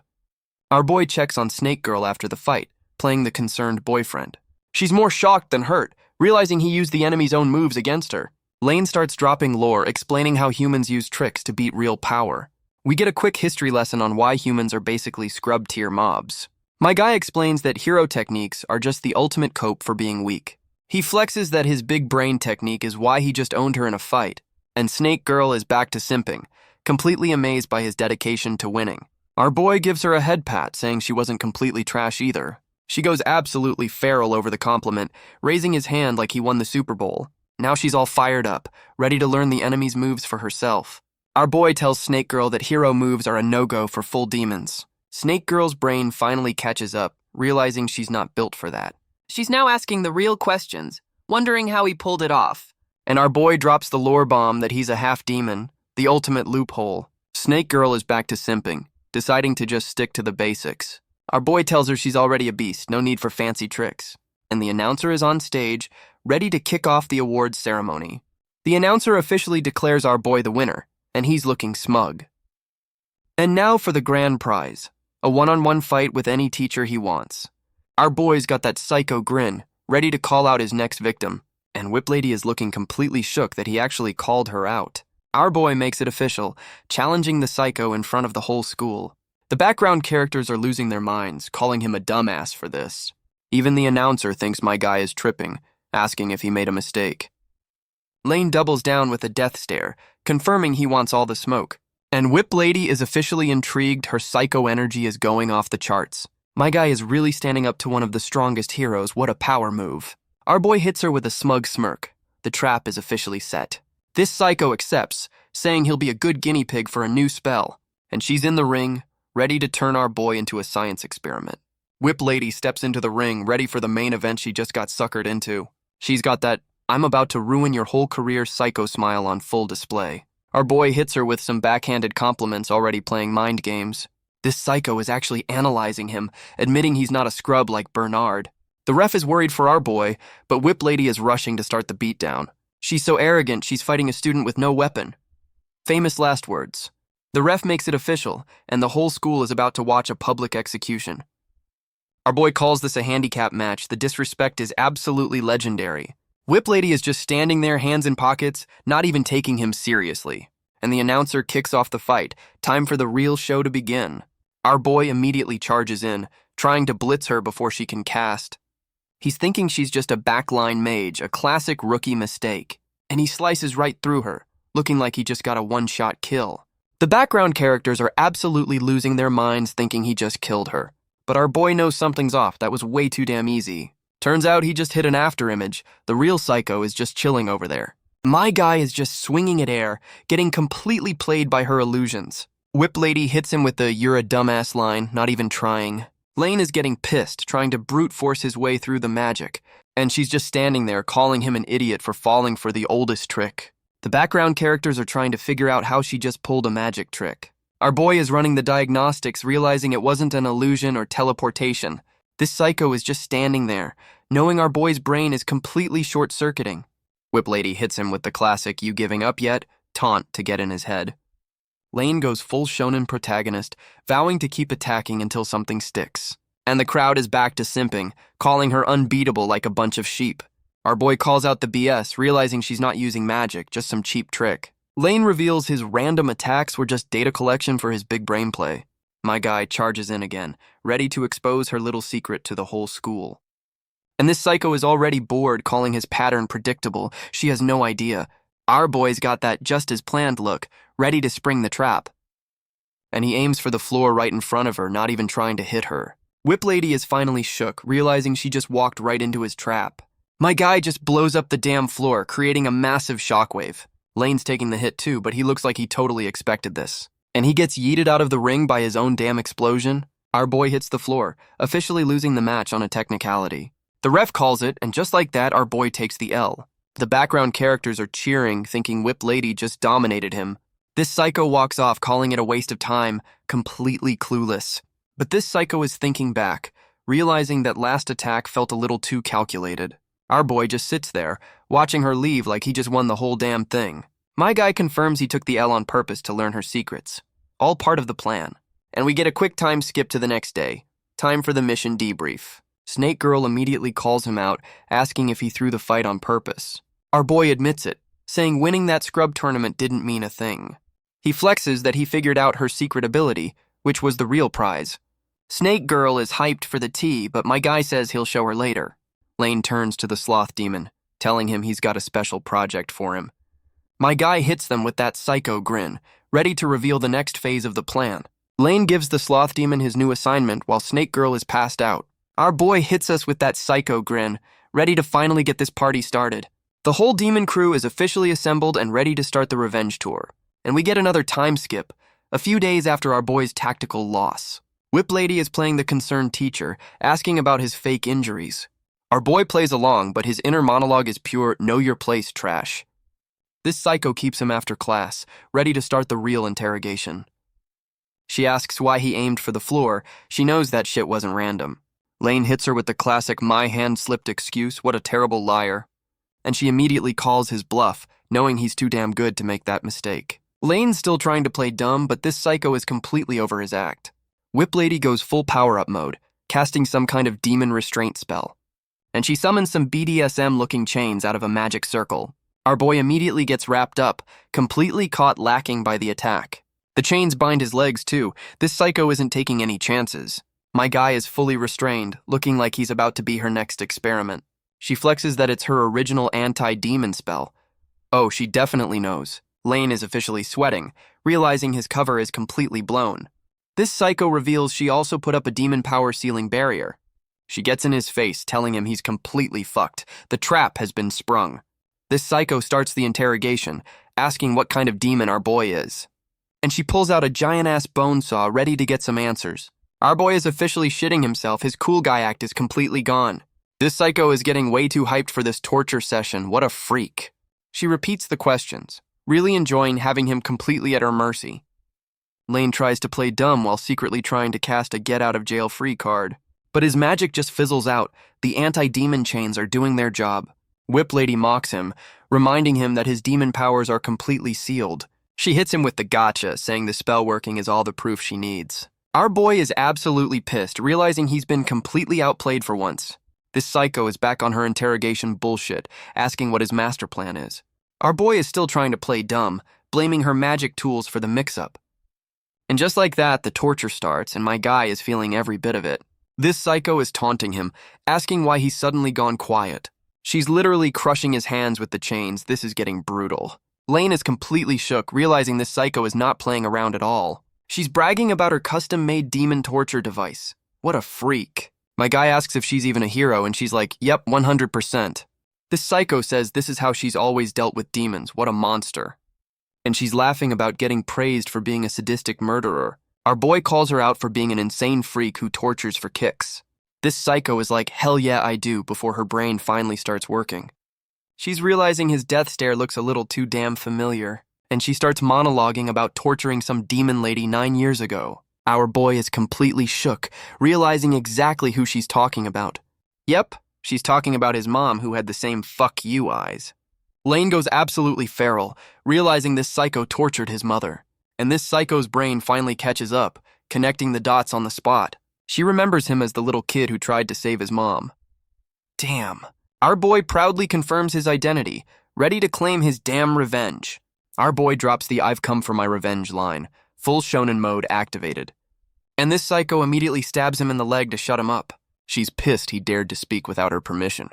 Our boy checks on Snake Girl after the fight, playing the concerned boyfriend. She's more shocked than hurt, realizing he used the enemy's own moves against her. Lane starts dropping lore, explaining how humans use tricks to beat real power. We get a quick history lesson on why humans are basically scrub-tier mobs. My guy explains that hero techniques are just the ultimate cope for being weak. He flexes that his big brain technique is why he just owned her in a fight, and Snake Girl is back to simping, completely amazed by his dedication to winning. Our boy gives her a head pat, saying she wasn't completely trash either. She goes absolutely feral over the compliment, raising his hand like he won the Super Bowl. Now she's all fired up, ready to learn the enemy's moves for herself. Our boy tells Snake Girl that hero moves are a no-go for full demons. Snake Girl's brain finally catches up, realizing she's not built for that. She's now asking the real questions, wondering how he pulled it off. And our boy drops the lore bomb that he's a half-demon, the ultimate loophole. Snake Girl is back to simping, deciding to just stick to the basics. Our boy tells her she's already a beast, no need for fancy tricks. And the announcer is on stage, ready to kick off the awards ceremony. The announcer officially declares our boy the winner, and he's looking smug. And now for the grand prize, a one-on-one fight with any teacher he wants. Our boy's got that psycho grin, ready to call out his next victim, and Whip Lady is looking completely shook that he actually called her out. Our boy makes it official, challenging the psycho in front of the whole school. The background characters are losing their minds, calling him a dumbass for this. Even the announcer thinks my guy is tripping, asking if he made a mistake. Lane doubles down with a death stare, confirming he wants all the smoke. And Whip Lady is officially intrigued. Her psycho energy is going off the charts. My guy is really standing up to one of the strongest heroes. What a power move. Our boy hits her with a smug smirk. The trap is officially set. This psycho accepts, saying he'll be a good guinea pig for a new spell. And she's in the ring, ready to turn our boy into a science experiment. Whip Lady steps into the ring, ready for the main event she just got suckered into. She's got that "I'm about to ruin your whole career" psycho smile on full display. Our boy hits her with some backhanded compliments, already playing mind games. This psycho is actually analyzing him, admitting he's not a scrub like Bernard. The ref is worried for our boy, but Whip Lady is rushing to start the beatdown. She's so arrogant, she's fighting a student with no weapon. Famous last words. The ref makes it official, and the whole school is about to watch a public execution. Our boy calls this a handicap match. The disrespect is absolutely legendary. Whip Lady is just standing there, hands in pockets, not even taking him seriously. And the announcer kicks off the fight. Time for the real show to begin. Our boy immediately charges in, trying to blitz her before she can cast. He's thinking she's just a backline mage, a classic rookie mistake. And he slices right through her, looking like he just got a one-shot kill. The background characters are absolutely losing their minds, thinking he just killed her. But our boy knows something's off. That was way too damn easy. Turns out he just hit an afterimage. The real psycho is just chilling over there. My guy is just swinging at air, getting completely played by her illusions. Whip Lady hits him with the "you're a dumbass" line, not even trying. Lane is getting pissed, trying to brute force his way through the magic. And she's just standing there, calling him an idiot for falling for the oldest trick. The background characters are trying to figure out how she just pulled a magic trick. Our boy is running the diagnostics, realizing it wasn't an illusion or teleportation. This psycho is just standing there, knowing our boy's brain is completely short-circuiting. Whip Lady hits him with the classic "you giving up yet?" taunt to get in his head. Lane goes full shonen protagonist, vowing to keep attacking until something sticks. And the crowd is back to simping, calling her unbeatable like a bunch of sheep. Our boy calls out the BS, realizing she's not using magic, just some cheap trick. Lane reveals his random attacks were just data collection for his big brain play. My guy charges in again, ready to expose her little secret to the whole school. And this psycho is already bored, calling his pattern predictable. She has no idea. Our boy's got that just as planned look, ready to spring the trap. And he aims for the floor right in front of her, not even trying to hit her. Whip Lady is finally shook, realizing she just walked right into his trap. My guy just blows up the damn floor, creating a massive shockwave. Lane's taking the hit too, but he looks like he totally expected this. And he gets yeeted out of the ring by his own damn explosion. Our boy hits the floor, officially losing the match on a technicality. The ref calls it, and just like that, our boy takes the L. The background characters are cheering, thinking Whip Lady just dominated him. This psycho walks off, calling it a waste of time, completely clueless. But this psycho is thinking back, realizing that last attack felt a little too calculated. Our boy just sits there, watching her leave like he just won the whole damn thing. My guy confirms he took the L on purpose to learn her secrets. All part of the plan. And we get a quick time skip to the next day. Time for the mission debrief. Snake Girl immediately calls him out, asking if he threw the fight on purpose. Our boy admits it, saying winning that scrub tournament didn't mean a thing. He flexes that he figured out her secret ability, which was the real prize. Snake Girl is hyped for the tea, but my guy says he'll show her later. Lane turns to the sloth demon, telling him he's got a special project for him. My guy hits them with that psycho grin, ready to reveal the next phase of the plan. Lane gives the sloth demon his new assignment while Snake Girl is passed out. Our boy hits us with that psycho grin, ready to finally get this party started. The whole demon crew is officially assembled and ready to start the revenge tour. And we get another time skip, a few days after our boy's tactical loss. Whip Lady is playing the concerned teacher, asking about his fake injuries. Our boy plays along, but his inner monologue is pure know your place trash. This psycho keeps him after class, ready to start the real interrogation. She asks why he aimed for the floor. She knows that shit wasn't random. Lane hits her with the classic "my hand slipped" excuse, what a terrible liar. And she immediately calls his bluff, knowing he's too damn good to make that mistake. Lane's still trying to play dumb, but this psycho is completely over his act. Whip Lady goes full power-up mode, casting some kind of demon restraint spell. And she summons some BDSM-looking chains out of a magic circle. Our boy immediately gets wrapped up, completely caught lacking by the attack. The chains bind his legs too. This psycho isn't taking any chances. My guy is fully restrained, looking like he's about to be her next experiment. She flexes that it's her original anti-demon spell. Oh, she definitely knows. Lane is officially sweating, realizing his cover is completely blown. This psycho reveals she also put up a demon power ceiling barrier. She gets in his face, telling him he's completely fucked. The trap has been sprung. This psycho starts the interrogation, asking what kind of demon our boy is. And she pulls out a giant-ass bone saw, ready to get some answers. Our boy is officially shitting himself. His cool guy act is completely gone. This psycho is getting way too hyped for this torture session. What a freak. She repeats the questions, really enjoying having him completely at her mercy. Lane tries to play dumb while secretly trying to cast a get-out-of-jail-free card. But his magic just fizzles out. The anti-demon chains are doing their job. Whip Lady mocks him, reminding him that his demon powers are completely sealed. She hits him with the gotcha, saying the spell working is all the proof she needs. Our boy is absolutely pissed, realizing he's been completely outplayed for once. This psycho is back on her interrogation bullshit, asking what his master plan is. Our boy is still trying to play dumb, blaming her magic tools for the mix-up. And just like that, the torture starts, and my guy is feeling every bit of it. This psycho is taunting him, asking why he's suddenly gone quiet. She's literally crushing his hands with the chains. This is getting brutal. Lane is completely shook, realizing this psycho is not playing around at all. She's bragging about her custom-made demon torture device. What a freak. My guy asks if she's even a hero, and she's like, yep, 100%. This psycho says this is how she's always dealt with demons. What a monster. And she's laughing about getting praised for being a sadistic murderer. Our boy calls her out for being an insane freak who tortures for kicks. This psycho is like, hell yeah, I do, before her brain finally starts working. She's realizing his death stare looks a little too damn familiar. and she starts monologuing about torturing some demon lady 9 years ago. Our boy is completely shook, realizing exactly who she's talking about. Yep, she's talking about his mom who had the same fuck you eyes. Lane goes absolutely feral, realizing this psycho tortured his mother. And this psycho's brain finally catches up, connecting the dots on the spot. She remembers him as the little kid who tried to save his mom. Damn. Our boy proudly confirms his identity, ready to claim his damn revenge. Our boy drops the "I've come for my revenge" line, full shonen mode activated. And this psycho immediately stabs him in the leg to shut him up. She's pissed he dared to speak without her permission.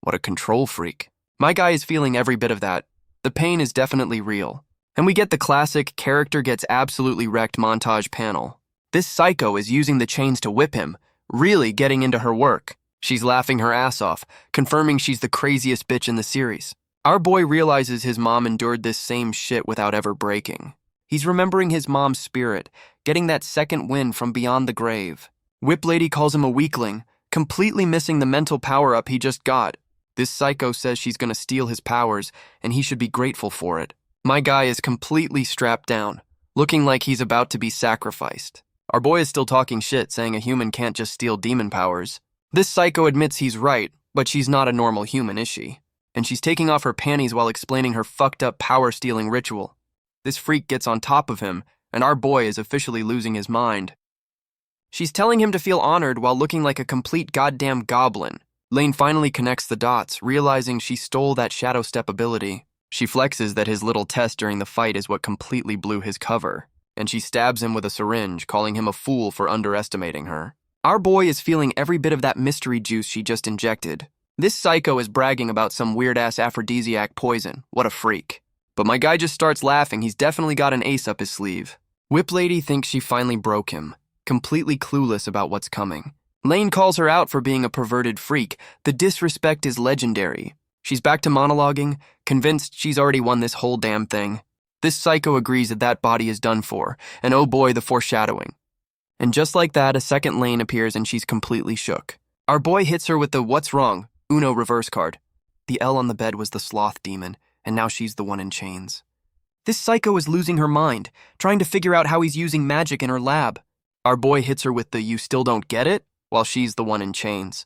What a control freak. My guy is feeling every bit of that. The pain is definitely real. And we get the classic character gets absolutely wrecked montage panel. This psycho is using the chains to whip him, really getting into her work. She's laughing her ass off, confirming she's the craziest bitch in the series. Our boy realizes his mom endured this same shit without ever breaking. He's remembering his mom's spirit, getting that second wind from beyond the grave. Whip Lady calls him a weakling, completely missing the mental power-up he just got. This psycho says she's gonna steal his powers, and he should be grateful for it. My guy is completely strapped down, looking like he's about to be sacrificed. Our boy is still talking shit, saying a human can't just steal demon powers. This psycho admits he's right, but she's not a normal human, is she? And she's taking off her panties while explaining her fucked-up power-stealing ritual. This freak gets on top of him, and our boy is officially losing his mind. She's telling him to feel honored while looking like a complete goddamn goblin. Lane finally connects the dots, realizing she stole that shadow step ability. She flexes that his little test during the fight is what completely blew his cover, and she stabs him with a syringe, calling him a fool for underestimating her. Our boy is feeling every bit of that mystery juice she just injected. This psycho is bragging about some weird-ass aphrodisiac poison. What a freak. But my guy just starts laughing. He's definitely got an ace up his sleeve. Whip Lady thinks she finally broke him, completely clueless about what's coming. Lane calls her out for being a perverted freak. The disrespect is legendary. She's back to monologuing, convinced she's already won this whole damn thing. This psycho agrees that that body is done for, and oh boy, the foreshadowing. And just like that, a second Lane appears and she's completely shook. Our boy hits her with the "what's wrong" Uno reverse card. The L on the bed was the sloth demon, and now she's the one in chains. This psycho is losing her mind, trying to figure out how he's using magic in her lab. Our boy hits her with the "you still don't get it," while she's the one in chains.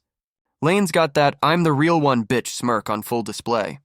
Lane's got that "I'm the real one bitch" smirk on full display.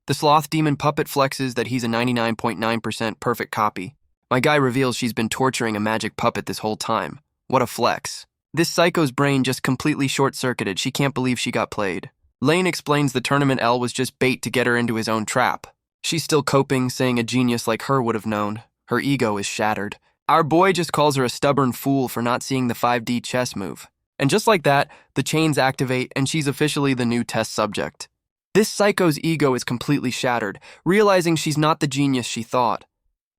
The sloth demon puppet flexes that he's a 99.9% perfect copy. My guy reveals she's been torturing a magic puppet this whole time. What a flex. This psycho's brain just completely short-circuited. She can't believe she got played. Lane explains the tournament L was just bait to get her into his own trap. She's still coping, saying a genius like her would have known. Her ego is shattered. Our boy just calls her a stubborn fool for not seeing the 5D chess move. And just like that, the chains activate and she's officially the new test subject. This psycho's ego is completely shattered, realizing she's not the genius she thought.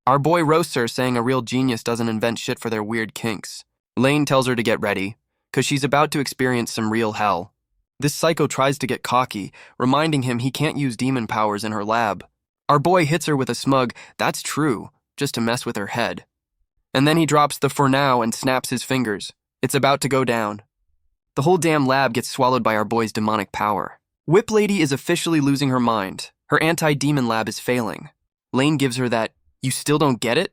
Our boy roasts her, saying a real genius doesn't invent shit for their weird kinks. Lane tells her to get ready, because she's about to experience some real hell. This psycho tries to get cocky, reminding him he can't use demon powers in her lab. Our boy hits her with a smug "that's true," just to mess with her head. And then he drops the "for now" and snaps his fingers. It's about to go down. The whole damn lab gets swallowed by our boy's demonic power. Whip Lady is officially losing her mind. Her anti-demon lab is failing. Lane gives her that "you still don't get it?"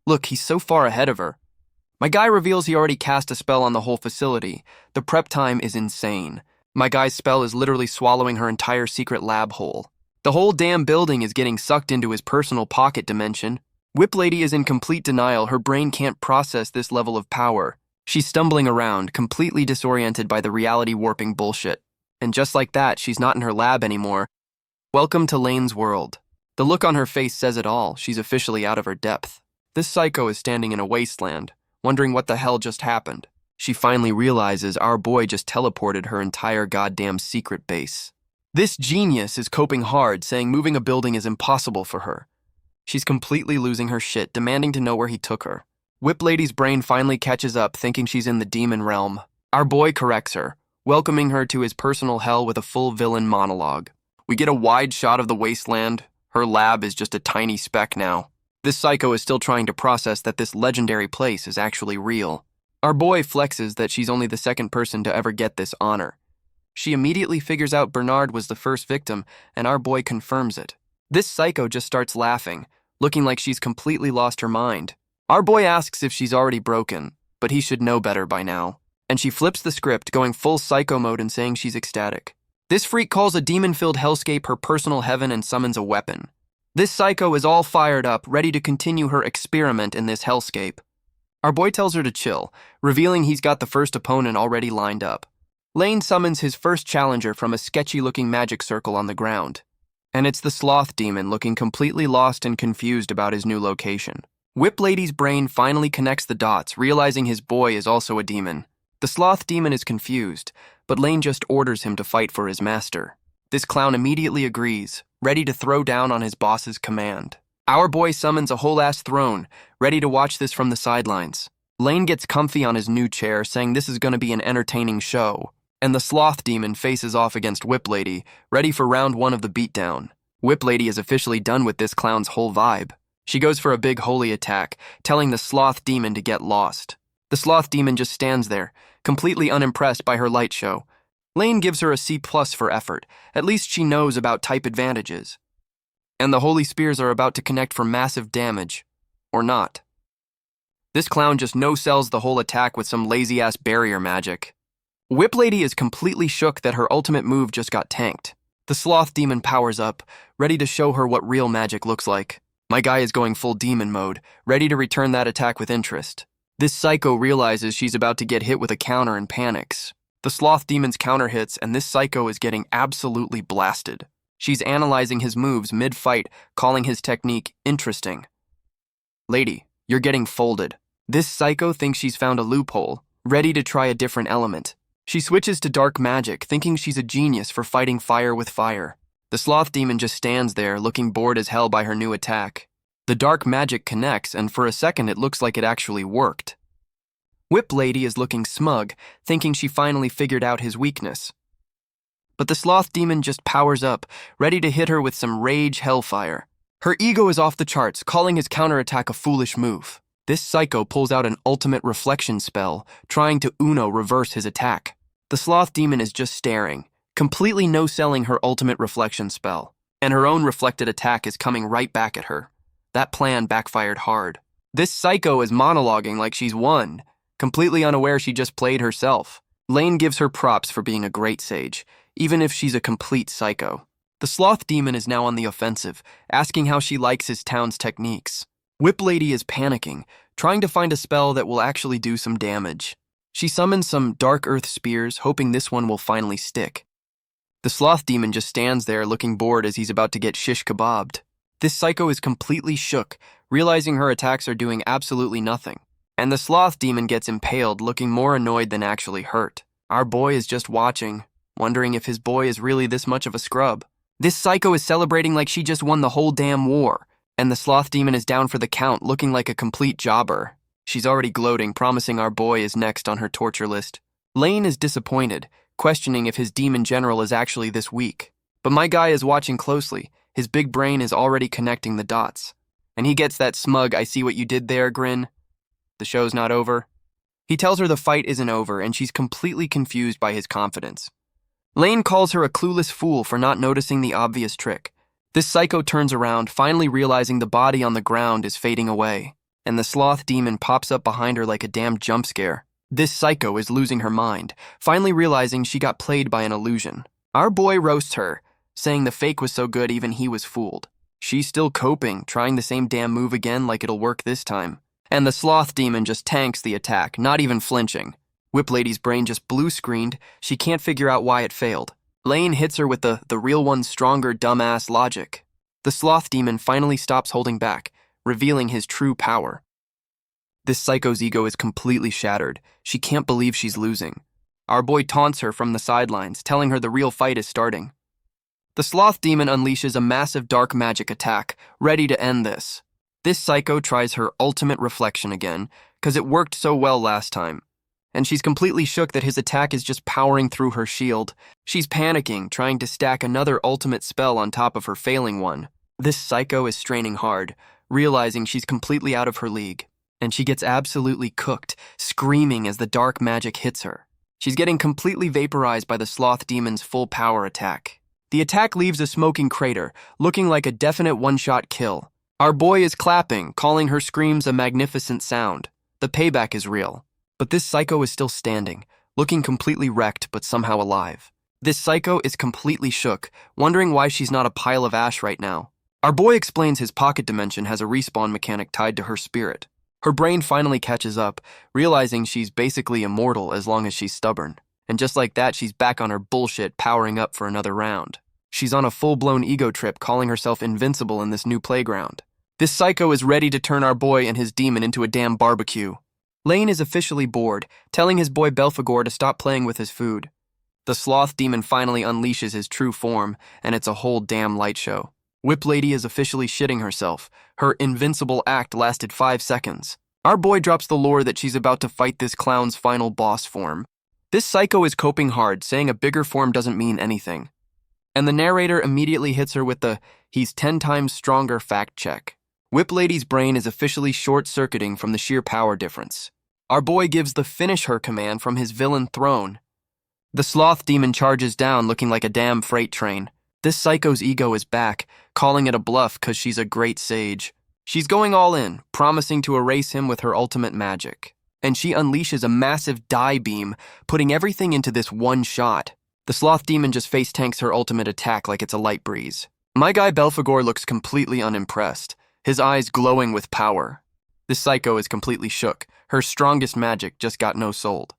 Look, he's so far ahead of her. My guy reveals he already cast a spell on the whole facility. The prep time is insane. My guy's spell is literally swallowing her entire secret lab whole. The whole damn building is getting sucked into his personal pocket dimension. Whip Lady is in complete denial. Her brain can't process this level of power. She's stumbling around, completely disoriented by the reality-warping bullshit. And just like that, she's not in her lab anymore. Welcome to Lane's world. The look on her face says it all. She's officially out of her depth. This psycho is standing in a wasteland, wondering what the hell just happened. She finally realizes our boy just teleported her entire goddamn secret base. This genius is coping hard, saying moving a building is impossible for her. She's completely losing her shit, demanding to know where he took her. Whip Lady's brain finally catches up, thinking she's in the demon realm. Our boy corrects her, welcoming her to his personal hell with a full villain monologue. We get a wide shot of the wasteland. Her lab is just a tiny speck now. This psycho is still trying to process that this legendary place is actually real. Our boy flexes that she's only the second person to ever get this honor. She immediately figures out Bernard was the first victim, and our boy confirms it. This psycho just starts laughing, looking like she's completely lost her mind. Our boy asks if she's already broken, but he should know better by now. And she flips the script, going full psycho mode and saying she's ecstatic. This freak calls a demon-filled hellscape her personal heaven and summons a weapon. This psycho is all fired up, ready to continue her experiment in this hellscape. Our boy tells her to chill, revealing he's got the first opponent already lined up. Lane summons his first challenger from a sketchy-looking magic circle on the ground. And it's the sloth demon, looking completely lost and confused about his new location. Whip Lady's brain finally connects the dots, realizing his boy is also a demon. The sloth demon is confused, but Lane just orders him to fight for his master. This clown immediately agrees, ready to throw down on his boss's command. Our boy summons a whole-ass throne, ready to watch this from the sidelines. Lane gets comfy on his new chair, saying this is going to be an entertaining show. And the sloth demon faces off against Whip Lady, ready for round 1 of the beatdown. Whip Lady is officially done with this clown's whole vibe. She goes for a big holy attack, telling the sloth demon to get lost. The sloth demon just stands there, completely unimpressed by her light show. Lane gives her a C+ for effort. At least she knows about type advantages. And the holy spears are about to connect for massive damage. Or not. This clown just no-sells the whole attack with some lazy-ass barrier magic. Whip Lady is completely shook that her ultimate move just got tanked. The sloth demon powers up, ready to show her what real magic looks like. My guy is going full demon mode, ready to return that attack with interest. This psycho realizes she's about to get hit with a counter and panics. The sloth demon's counter hits, and this psycho is getting absolutely blasted. She's analyzing his moves mid-fight, calling his technique interesting. Lady, you're getting folded. This psycho thinks she's found a loophole, ready to try a different element. She switches to dark magic, thinking she's a genius for fighting fire with fire. The sloth demon just stands there, looking bored as hell by her new attack. The dark magic connects, and for a second it looks like it actually worked. Whip Lady is looking smug, thinking she finally figured out his weakness. But the sloth demon just powers up, ready to hit her with some rage hellfire. Her ego is off the charts, calling his counterattack a foolish move. This psycho pulls out an ultimate reflection spell, trying to Uno reverse his attack. The sloth demon is just staring, completely no-selling her ultimate reflection spell, and her own reflected attack is coming right back at her. That plan backfired hard. This psycho is monologuing like she's won, completely unaware she just played herself. Lane gives her props for being a great sage, even if she's a complete psycho. The sloth demon is now on the offensive, asking how she likes his town's techniques. Whip Lady is panicking, trying to find a spell that will actually do some damage. She summons some dark earth spears, hoping this one will finally stick. The sloth demon just stands there looking bored as he's about to get shish kebabbed. This psycho is completely shook, realizing her attacks are doing absolutely nothing. And the sloth demon gets impaled, looking more annoyed than actually hurt. Our boy is just watching, wondering if his boy is really this much of a scrub. This psycho is celebrating like she just won the whole damn war. And the sloth demon is down for the count, looking like a complete jobber. She's already gloating, promising our boy is next on her torture list. Lane is disappointed, questioning if his demon general is actually this weak. But my guy is watching closely. His big brain is already connecting the dots. And he gets that smug, I see what you did there grin. The show's not over. He tells her the fight isn't over, and she's completely confused by his confidence. Lane calls her a clueless fool for not noticing the obvious trick. This psycho turns around, finally realizing the body on the ground is fading away, and the sloth demon pops up behind her like a damn jump scare. This psycho is losing her mind, finally realizing she got played by an illusion. Our boy roasts her, saying the fake was so good even he was fooled. She's still coping, trying the same damn move again like it'll work this time. And the sloth demon just tanks the attack, not even flinching. Whip Lady's brain just blue-screened, she can't figure out why it failed. Lane hits her with the real one's stronger dumbass logic. The sloth demon finally stops holding back, revealing his true power. This psycho's ego is completely shattered. She can't believe she's losing. Our boy taunts her from the sidelines, telling her the real fight is starting. The sloth demon unleashes a massive dark magic attack, ready to end this. This psycho tries her ultimate reflection again, because it worked so well last time. And she's completely shook that his attack is just powering through her shield. She's panicking, trying to stack another ultimate spell on top of her failing one. This psycho is straining hard, realizing she's completely out of her league. And she gets absolutely cooked, screaming as the dark magic hits her. She's getting completely vaporized by the sloth demon's full power attack. The attack leaves a smoking crater, looking like a definite one-shot kill. Our boy is clapping, calling her screams a magnificent sound. The payback is real. But this psycho is still standing, looking completely wrecked but somehow alive. This psycho is completely shook, wondering why she's not a pile of ash right now. Our boy explains his pocket dimension has a respawn mechanic tied to her spirit. Her brain finally catches up, realizing she's basically immortal as long as she's stubborn. And just like that, she's back on her bullshit, powering up for another round. She's on a full-blown ego trip, calling herself invincible in this new playground. This psycho is ready to turn our boy and his demon into a damn barbecue. Lane is officially bored, telling his boy Belphegor to stop playing with his food. The sloth demon finally unleashes his true form, and it's a whole damn light show. Whip Lady is officially shitting herself. Her invincible act lasted 5 seconds. Our boy drops the lore that she's about to fight this clown's final boss form. This psycho is coping hard, saying a bigger form doesn't mean anything. And the narrator immediately hits her with the, "he's 10 times stronger" fact check. Whip Lady's brain is officially short-circuiting from the sheer power difference. Our boy gives the "finish her" command from his villain throne. The sloth demon charges down looking like a damn freight train. This psycho's ego is back, calling it a bluff because she's a great sage. She's going all in, promising to erase him with her ultimate magic. And she unleashes a massive die beam, putting everything into this one shot. The sloth demon just face tanks her ultimate attack like it's a light breeze. My guy Belphegor looks completely unimpressed, his eyes glowing with power. This psycho is completely shook. Her strongest magic just got no-sold.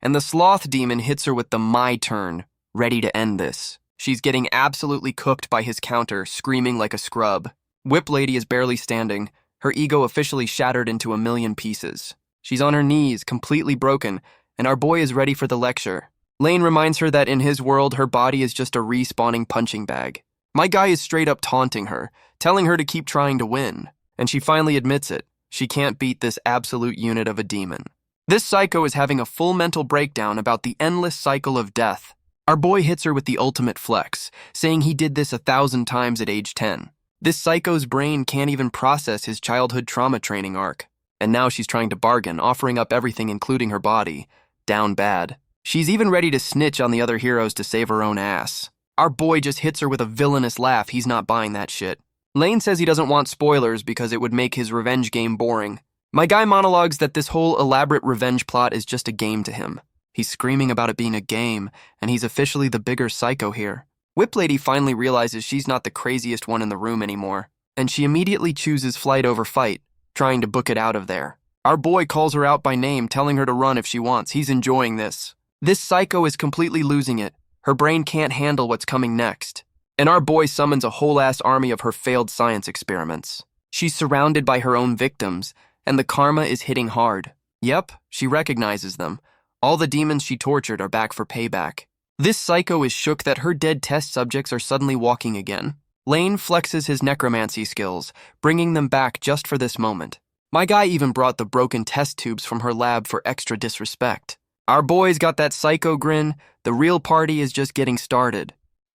And the sloth demon hits her with the "my turn," ready to end this. She's getting absolutely cooked by his counter, screaming like a scrub. Whip Lady is barely standing, her ego officially shattered into a million pieces. She's on her knees, completely broken, and our boy is ready for the lecture. Lane reminds her that in his world, her body is just a respawning punching bag. My guy is straight up taunting her, telling her to keep trying to win. And she finally admits it. She can't beat this absolute unit of a demon. This psycho is having a full mental breakdown about the endless cycle of death. Our boy hits her with the ultimate flex, saying he did this 1,000 times at age 10. This psycho's brain can't even process his childhood trauma training arc. And now she's trying to bargain, offering up everything including her body. Down bad. She's even ready to snitch on the other heroes to save her own ass. Our boy just hits her with a villainous laugh. He's not buying that shit. Lane says he doesn't want spoilers because it would make his revenge game boring. My guy monologues that this whole elaborate revenge plot is just a game to him. He's screaming about it being a game, and he's officially the bigger psycho here. Whip Lady finally realizes she's not the craziest one in the room anymore, and she immediately chooses flight over fight, trying to book it out of there. Our boy calls her out by name, telling her to run if she wants. He's enjoying this. This psycho is completely losing it. Her brain can't handle what's coming next. And our boy summons a whole-ass army of her failed science experiments. She's surrounded by her own victims, and the karma is hitting hard. Yep, she recognizes them. All the demons she tortured are back for payback. This psycho is shook that her dead test subjects are suddenly walking again. Lane flexes his necromancy skills, bringing them back just for this moment. My guy even brought the broken test tubes from her lab for extra disrespect. Our boy's got that psycho grin. The real party is just getting started.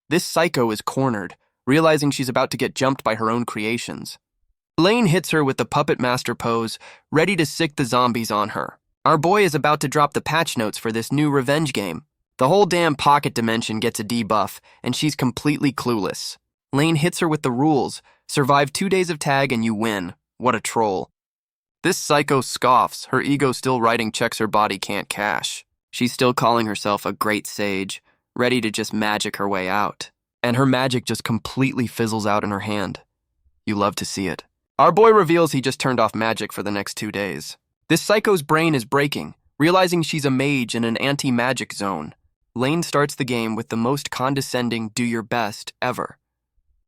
This psycho is cornered, realizing she's about to get jumped by her own creations. Lane hits her with the puppet master pose, ready to sick the zombies on her. Our boy is about to drop the patch notes for this new revenge game. The whole damn pocket dimension gets a debuff, and she's completely clueless. Lane hits her with the rules. Survive 2 days of tag and you win. What a troll. This psycho scoffs, her ego still writing checks her body can't cash. She's still calling herself a great sage, ready to just magic her way out. And her magic just completely fizzles out in her hand. You love to see it. Our boy reveals he just turned off magic for the next 2 days. This psycho's brain is breaking, realizing she's a mage in an anti-magic zone. Lane starts the game with the most condescending "do your best" ever.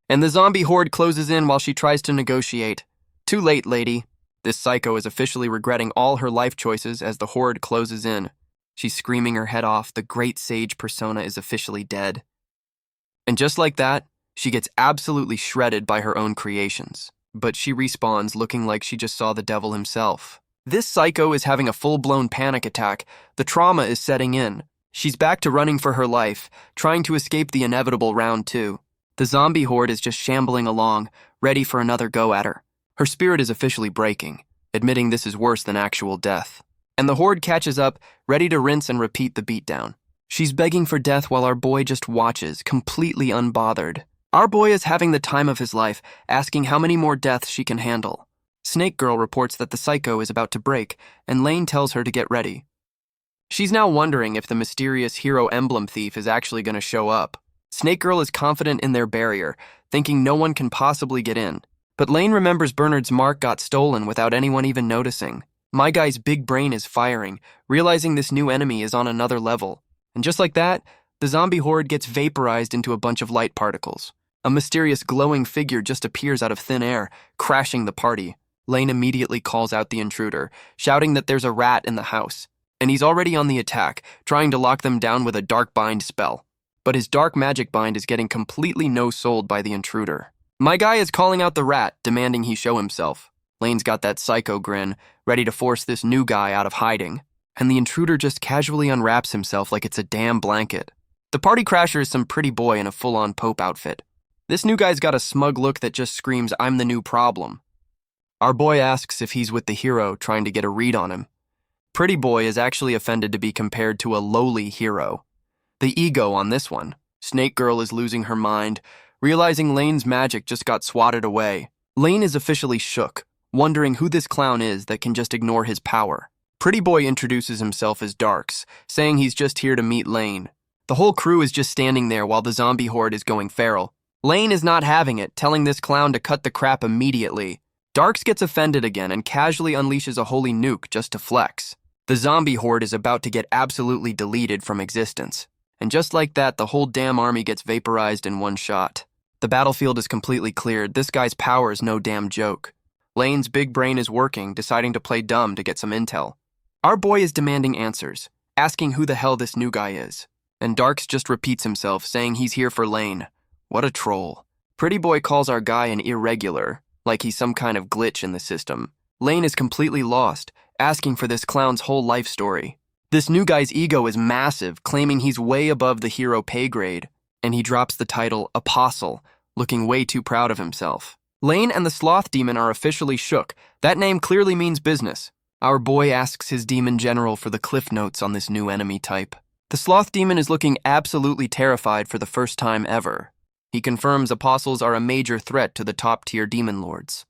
And the zombie horde closes in while she tries to negotiate. Too late, lady. This psycho is officially regretting all her life choices as the horde closes in. She's screaming her head off. The great sage persona is officially dead. And just like that, she gets absolutely shredded by her own creations. But she respawns looking like she just saw the devil himself. This psycho is having a full-blown panic attack. The trauma is setting in. She's back to running for her life, trying to escape the inevitable round 2. The zombie horde is just shambling along, ready for another go at her. Her spirit is officially breaking, admitting this is worse than actual death. And the horde catches up, ready to rinse and repeat the beatdown. She's begging for death while our boy just watches, completely unbothered. Our boy is having the time of his life, asking how many more deaths she can handle. Snake Girl reports that the psycho is about to break, and Lane tells her to get ready. She's now wondering if the mysterious hero emblem thief is actually going to show up. Snake Girl is confident in their barrier, thinking no one can possibly get in. But Lane remembers Bernard's mark got stolen without anyone even noticing. My guy's big brain is firing, realizing this new enemy is on another level. And just like that, the zombie horde gets vaporized into a bunch of light particles. A mysterious glowing figure just appears out of thin air, crashing the party. Lane immediately calls out the intruder, shouting that there's a rat in the house. And he's already on the attack, trying to lock them down with a dark bind spell. But his dark magic bind is getting completely no-sold by the intruder. My guy is calling out the rat, demanding he show himself. Lane's got that psycho grin, ready to force this new guy out of hiding. And the intruder just casually unwraps himself like it's a damn blanket. The party crasher is some pretty boy in a full-on Pope outfit. This new guy's got a smug look that just screams, "I'm the new problem." Our boy asks if he's with the hero, trying to get a read on him. Pretty boy is actually offended to be compared to a lowly hero. The ego on this one. Snake Girl is losing her mind, realizing Lane's magic just got swatted away. Lane is officially shook, wondering who this clown is that can just ignore his power. Pretty boy introduces himself as Darks, saying he's just here to meet Lane. The whole crew is just standing there while the zombie horde is going feral. Lane is not having it, telling this clown to cut the crap immediately. Darks gets offended again and casually unleashes a holy nuke just to flex. The zombie horde is about to get absolutely deleted from existence. And just like that, the whole damn army gets vaporized in one shot. The battlefield is completely cleared. This guy's power is no damn joke. Lane's big brain is working, deciding to play dumb to get some intel. Our boy is demanding answers, asking who the hell this new guy is. And Darks just repeats himself, saying he's here for Lane. What a troll. Pretty boy calls our guy an irregular, like he's some kind of glitch in the system. Lane is completely lost, asking for this clown's whole life story. This new guy's ego is massive, claiming he's way above the hero pay grade, and he drops the title Apostle, looking way too proud of himself. Lane and the Sloth Demon are officially shook. That name clearly means business. Our boy asks his demon general for the cliff notes on this new enemy type. The Sloth Demon is looking absolutely terrified for the first time ever. He confirms apostles are a major threat to the top-tier demon lords.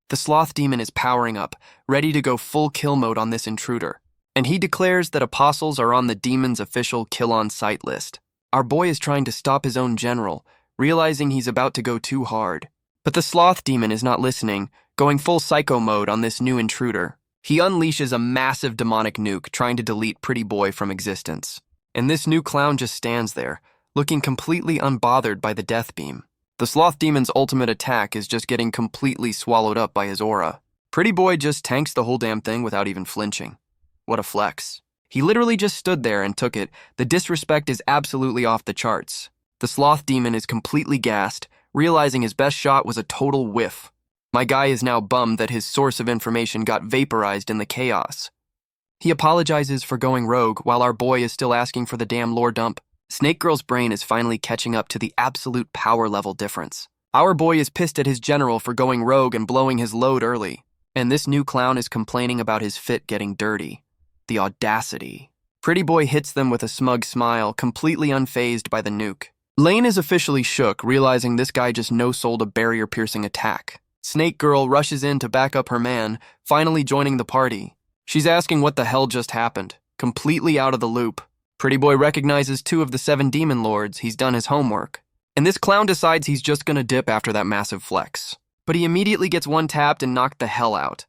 The Sloth Demon is powering up, ready to go full kill mode on this intruder, and he declares that apostles are on the demon's official kill-on-sight list. Our boy is trying to stop his own general, realizing he's about to go too hard. But the Sloth Demon is not listening, going full psycho mode on this new intruder. He unleashes a massive demonic nuke, trying to delete Pretty Boy from existence. And this new clown just stands there, looking completely unbothered by the death beam. The Sloth Demon's ultimate attack is just getting completely swallowed up by his aura. Pretty Boy just tanks the whole damn thing without even flinching. What a flex. He literally just stood there and took it. The disrespect is absolutely off the charts. The Sloth Demon is completely gassed, realizing his best shot was a total whiff. My guy is now bummed that his source of information got vaporized in the chaos. He apologizes for going rogue while our boy is still asking for the damn lore dump. Snake Girl's brain is finally catching up to the absolute power level difference. Our boy is pissed at his general for going rogue and blowing his load early. And this new clown is complaining about his fit getting dirty. The audacity. Pretty Boy hits them with a smug smile, completely unfazed by the nuke. Lane is officially shook, realizing this guy just no-sold a barrier-piercing attack. Snake Girl rushes in to back up her man, finally joining the party. She's asking what the hell just happened, completely out of the loop. Pretty Boy recognizes 2 of the 7 demon lords. He's done his homework. And this clown decides he's just gonna dip after that massive flex. But he immediately gets one tapped and knocked the hell out.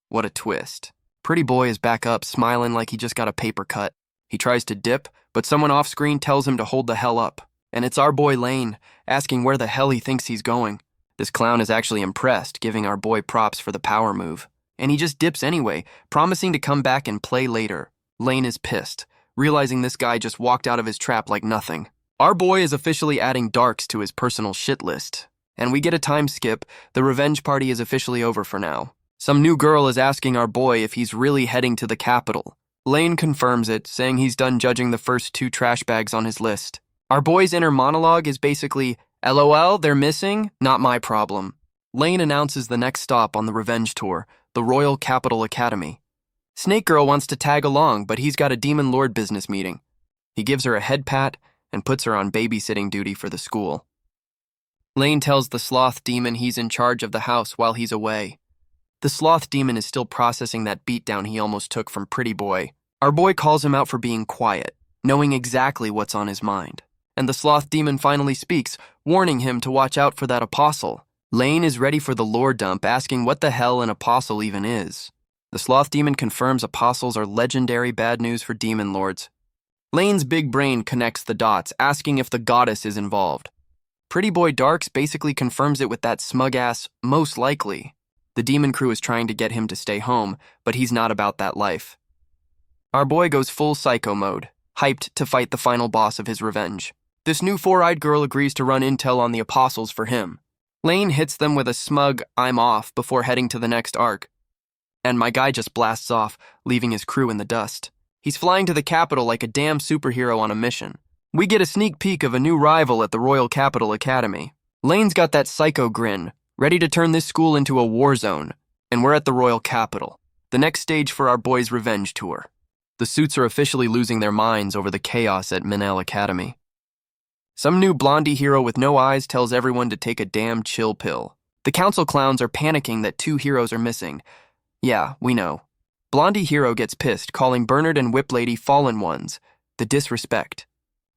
What a twist. Pretty Boy is back up, smiling like he just got a paper cut. He tries to dip, but someone off-screen tells him to hold the hell up. And it's our boy Lane, asking where the hell he thinks he's going. This clown is actually impressed, giving our boy props for the power move. And he just dips anyway, promising to come back and play later. Lane is pissed, realizing this guy just walked out of his trap like nothing. Our boy is officially adding Darks to his personal shit list. And we get a time skip. The revenge party is officially over for now. Some new girl is asking our boy if he's really heading to the capital. Lane confirms it, saying he's done judging the first 2 trash bags on his list. Our boy's inner monologue is basically, LOL, they're missing? Not my problem. Lane announces the next stop on the revenge tour, the Royal Capital Academy. Snake Girl wants to tag along, but he's got a Demon Lord business meeting. He gives her a head pat and puts her on babysitting duty for the school. Lane tells the sloth demon he's in charge of the house while he's away. The sloth demon is still processing that beatdown he almost took from Pretty Boy. Our boy calls him out for being quiet, knowing exactly what's on his mind. And the sloth demon finally speaks, warning him to watch out for that apostle. Lane is ready for the lore dump, asking what the hell an apostle even is. The sloth demon confirms apostles are legendary bad news for demon lords. Lane's big brain connects the dots, asking if the goddess is involved. Pretty Boy Darks basically confirms it with that smug-ass, most likely. The demon crew is trying to get him to stay home, but he's not about that life. Our boy goes full psycho mode, hyped to fight the final boss of his revenge. This new four-eyed girl agrees to run intel on the apostles for him. Lane hits them with a smug, "I'm off," before heading to the next arc. And my guy just blasts off, leaving his crew in the dust. He's flying to the capital like a damn superhero on a mission. We get a sneak peek of a new rival at the Royal Capital Academy. Lane's got that psycho grin, ready to turn this school into a war zone. And we're at the Royal Capital, the next stage for our boy's revenge tour. The suits are officially losing their minds over the chaos at Manhwa Academy. Some new blondie hero with no eyes tells everyone to take a damn chill pill. The council clowns are panicking that 2 heroes are missing. Yeah, we know. Blondie hero gets pissed, calling Bernard and Whip Lady fallen ones. The disrespect.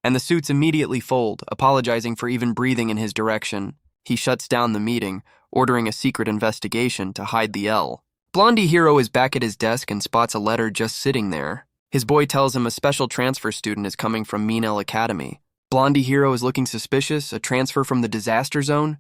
And the suits immediately fold, apologizing for even breathing in his direction. He shuts down the meeting, ordering a secret investigation to hide the L. Blondie hero is back at his desk and spots a letter just sitting there. His boy tells him a special transfer student is coming from Manhwa Academy. Blondie hero is looking suspicious, a transfer from the disaster zone?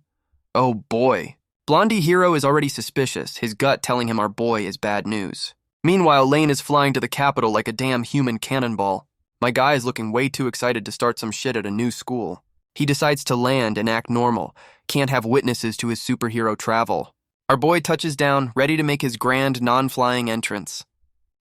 Oh boy. Blondie hero is already suspicious, his gut telling him our boy is bad news. Meanwhile, Lane is flying to the capital like a damn human cannonball. My guy is looking way too excited to start some shit at a new school. He decides to land and act normal, can't have witnesses to his superhero travel. Our boy touches down, ready to make his grand non-flying entrance.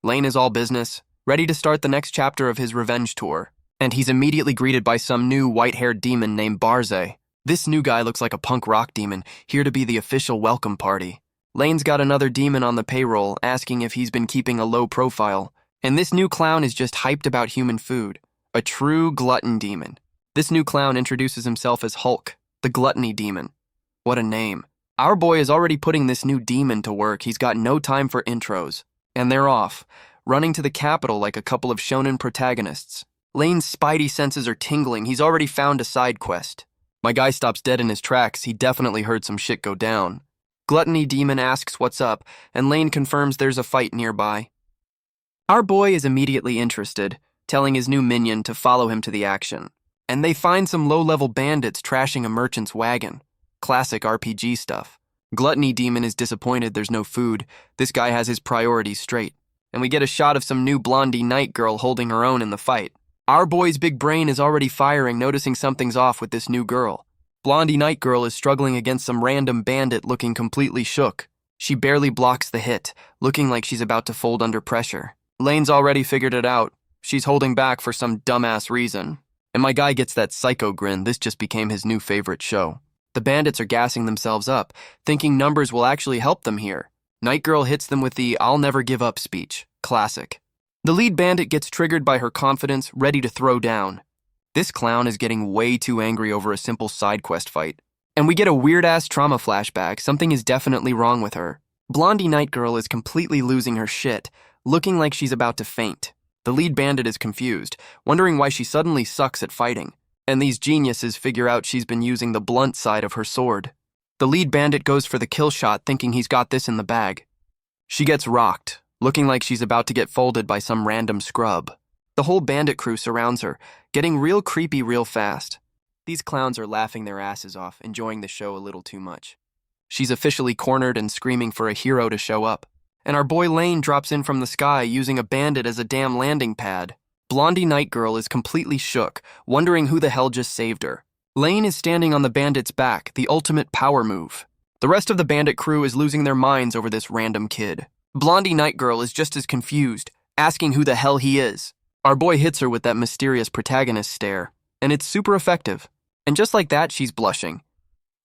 Lane is all business, ready to start the next chapter of his revenge tour. And he's immediately greeted by some new white-haired demon named Barze. This new guy looks like a punk rock demon, here to be the official welcome party. Lane's got another demon on the payroll, asking if he's been keeping a low profile. And this new clown is just hyped about human food. A true glutton demon. This new clown introduces himself as Hulk, the gluttony demon. What a name. Our boy is already putting this new demon to work. He's got no time for intros. And they're off, running to the capital like a couple of shonen protagonists. Lane's spidey senses are tingling. He's already found a side quest. My guy stops dead in his tracks. He definitely heard some shit go down. Gluttony demon asks what's up, and Lane confirms there's a fight nearby. Our boy is immediately interested, telling his new minion to follow him to the action. And they find some low-level bandits trashing a merchant's wagon. Classic RPG stuff. Gluttony demon is disappointed there's no food. This guy has his priorities straight. And we get a shot of some new blondie night girl holding her own in the fight. Our boy's big brain is already firing, noticing something's off with this new girl. Blondie night girl is struggling against some random bandit looking completely shook. She barely blocks the hit, looking like she's about to fold under pressure. Lane's already figured it out. She's holding back for some dumbass reason. And my guy gets that psycho grin. This just became his new favorite show. The bandits are gassing themselves up, thinking numbers will actually help them here. Night girl hits them with the "I'll never give up" speech. Classic. The lead bandit gets triggered by her confidence, ready to throw down. This clown is getting way too angry over a simple side quest fight. And we get a weird-ass trauma flashback. Something is definitely wrong with her. Blondie night girl is completely losing her shit, looking like she's about to faint. The lead bandit is confused, wondering why she suddenly sucks at fighting. And these geniuses figure out she's been using the blunt side of her sword. The lead bandit goes for the kill shot, thinking he's got this in the bag. She gets rocked, looking like she's about to get folded by some random scrub. The whole bandit crew surrounds her, getting real creepy real fast. These clowns are laughing their asses off, enjoying the show a little too much. She's officially cornered and screaming for a hero to show up. And our boy Lane drops in from the sky, using a bandit as a damn landing pad. Blondie night girl is completely shook, wondering who the hell just saved her. Lane is standing on the bandit's back, the ultimate power move. The rest of the bandit crew is losing their minds over this random kid. Blondie night girl is just as confused, asking who the hell he is. Our boy hits her with that mysterious protagonist stare, and it's super effective. And just like that, she's blushing.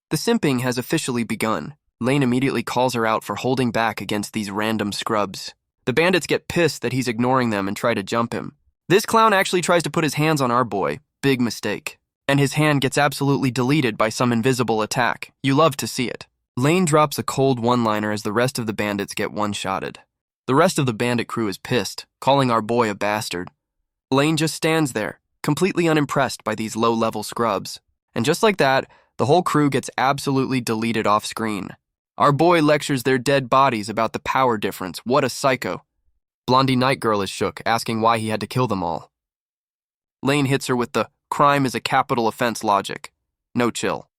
The simping has officially begun. Lane immediately calls her out for holding back against these random scrubs. The bandits get pissed that he's ignoring them and try to jump him. This clown actually tries to put his hands on our boy. Big mistake. and his hand gets absolutely deleted by some invisible attack. You love to see it. Lane drops a cold one-liner as the rest of the bandits get one-shotted. The rest of the bandit crew is pissed, calling our boy a bastard. Lane just stands there, completely unimpressed by these low-level scrubs. And just like that, the whole crew gets absolutely deleted off screen. Our boy lectures their dead bodies about the power difference. What a psycho. Blondie Night Girl is shook, asking why he had to kill them all. Lane hits her with the crime is a capital offense logic. No chill.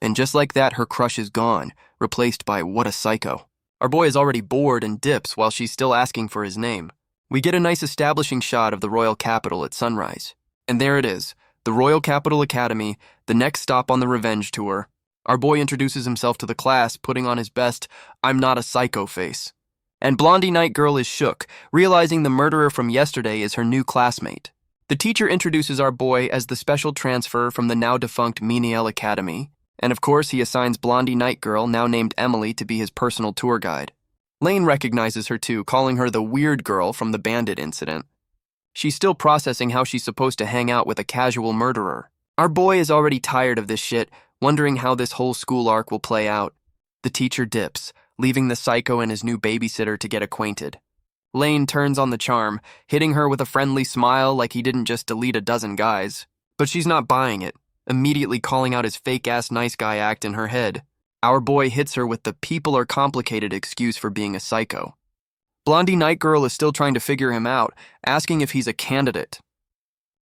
And just like that, her crush is gone, replaced by what a psycho. Our boy is already bored and dips while she's still asking for his name. We get a nice establishing shot of the Royal Capital at sunrise. And there it is, the Royal Capital Academy, the next stop on the Revenge tour. Our boy introduces himself to the class, putting on his best I'm not a psycho face. And Blondie Night Girl is shook, realizing the murderer from yesterday is her new classmate. The teacher introduces our boy as the special transfer from the now-defunct Meniel Academy, and of course he assigns Blondie Night Girl, now named Emily, to be his personal tour guide. Lane recognizes her too, calling her the weird girl from the bandit incident. She's still processing how she's supposed to hang out with a casual murderer. Our boy is already tired of this shit, wondering how this whole school arc will play out. The teacher dips, leaving the psycho and his new babysitter to get acquainted. Lane turns on the charm, hitting her with a friendly smile like he didn't just delete a dozen guys. But she's not buying it, immediately calling out his fake-ass nice guy act in her head. Our boy hits her with the people are complicated excuse for being a psycho. Blondie Night Girl is still trying to figure him out, asking if he's a candidate.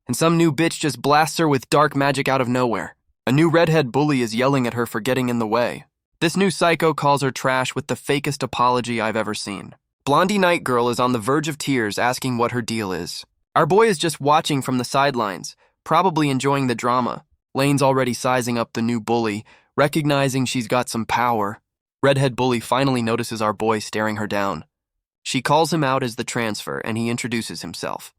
And some new bitch just blasts her with dark magic out of nowhere. A new redhead bully is yelling at her for getting in the way. This new psycho calls her trash with the fakest apology I've ever seen. Blondie Night Girl is on the verge of tears, asking what her deal is. Our boy is just watching from the sidelines, probably enjoying the drama. Lane's already sizing up the new bully, recognizing she's got some power. Redhead bully finally notices our boy staring her down. She calls him out as the transfer, and he introduces himself.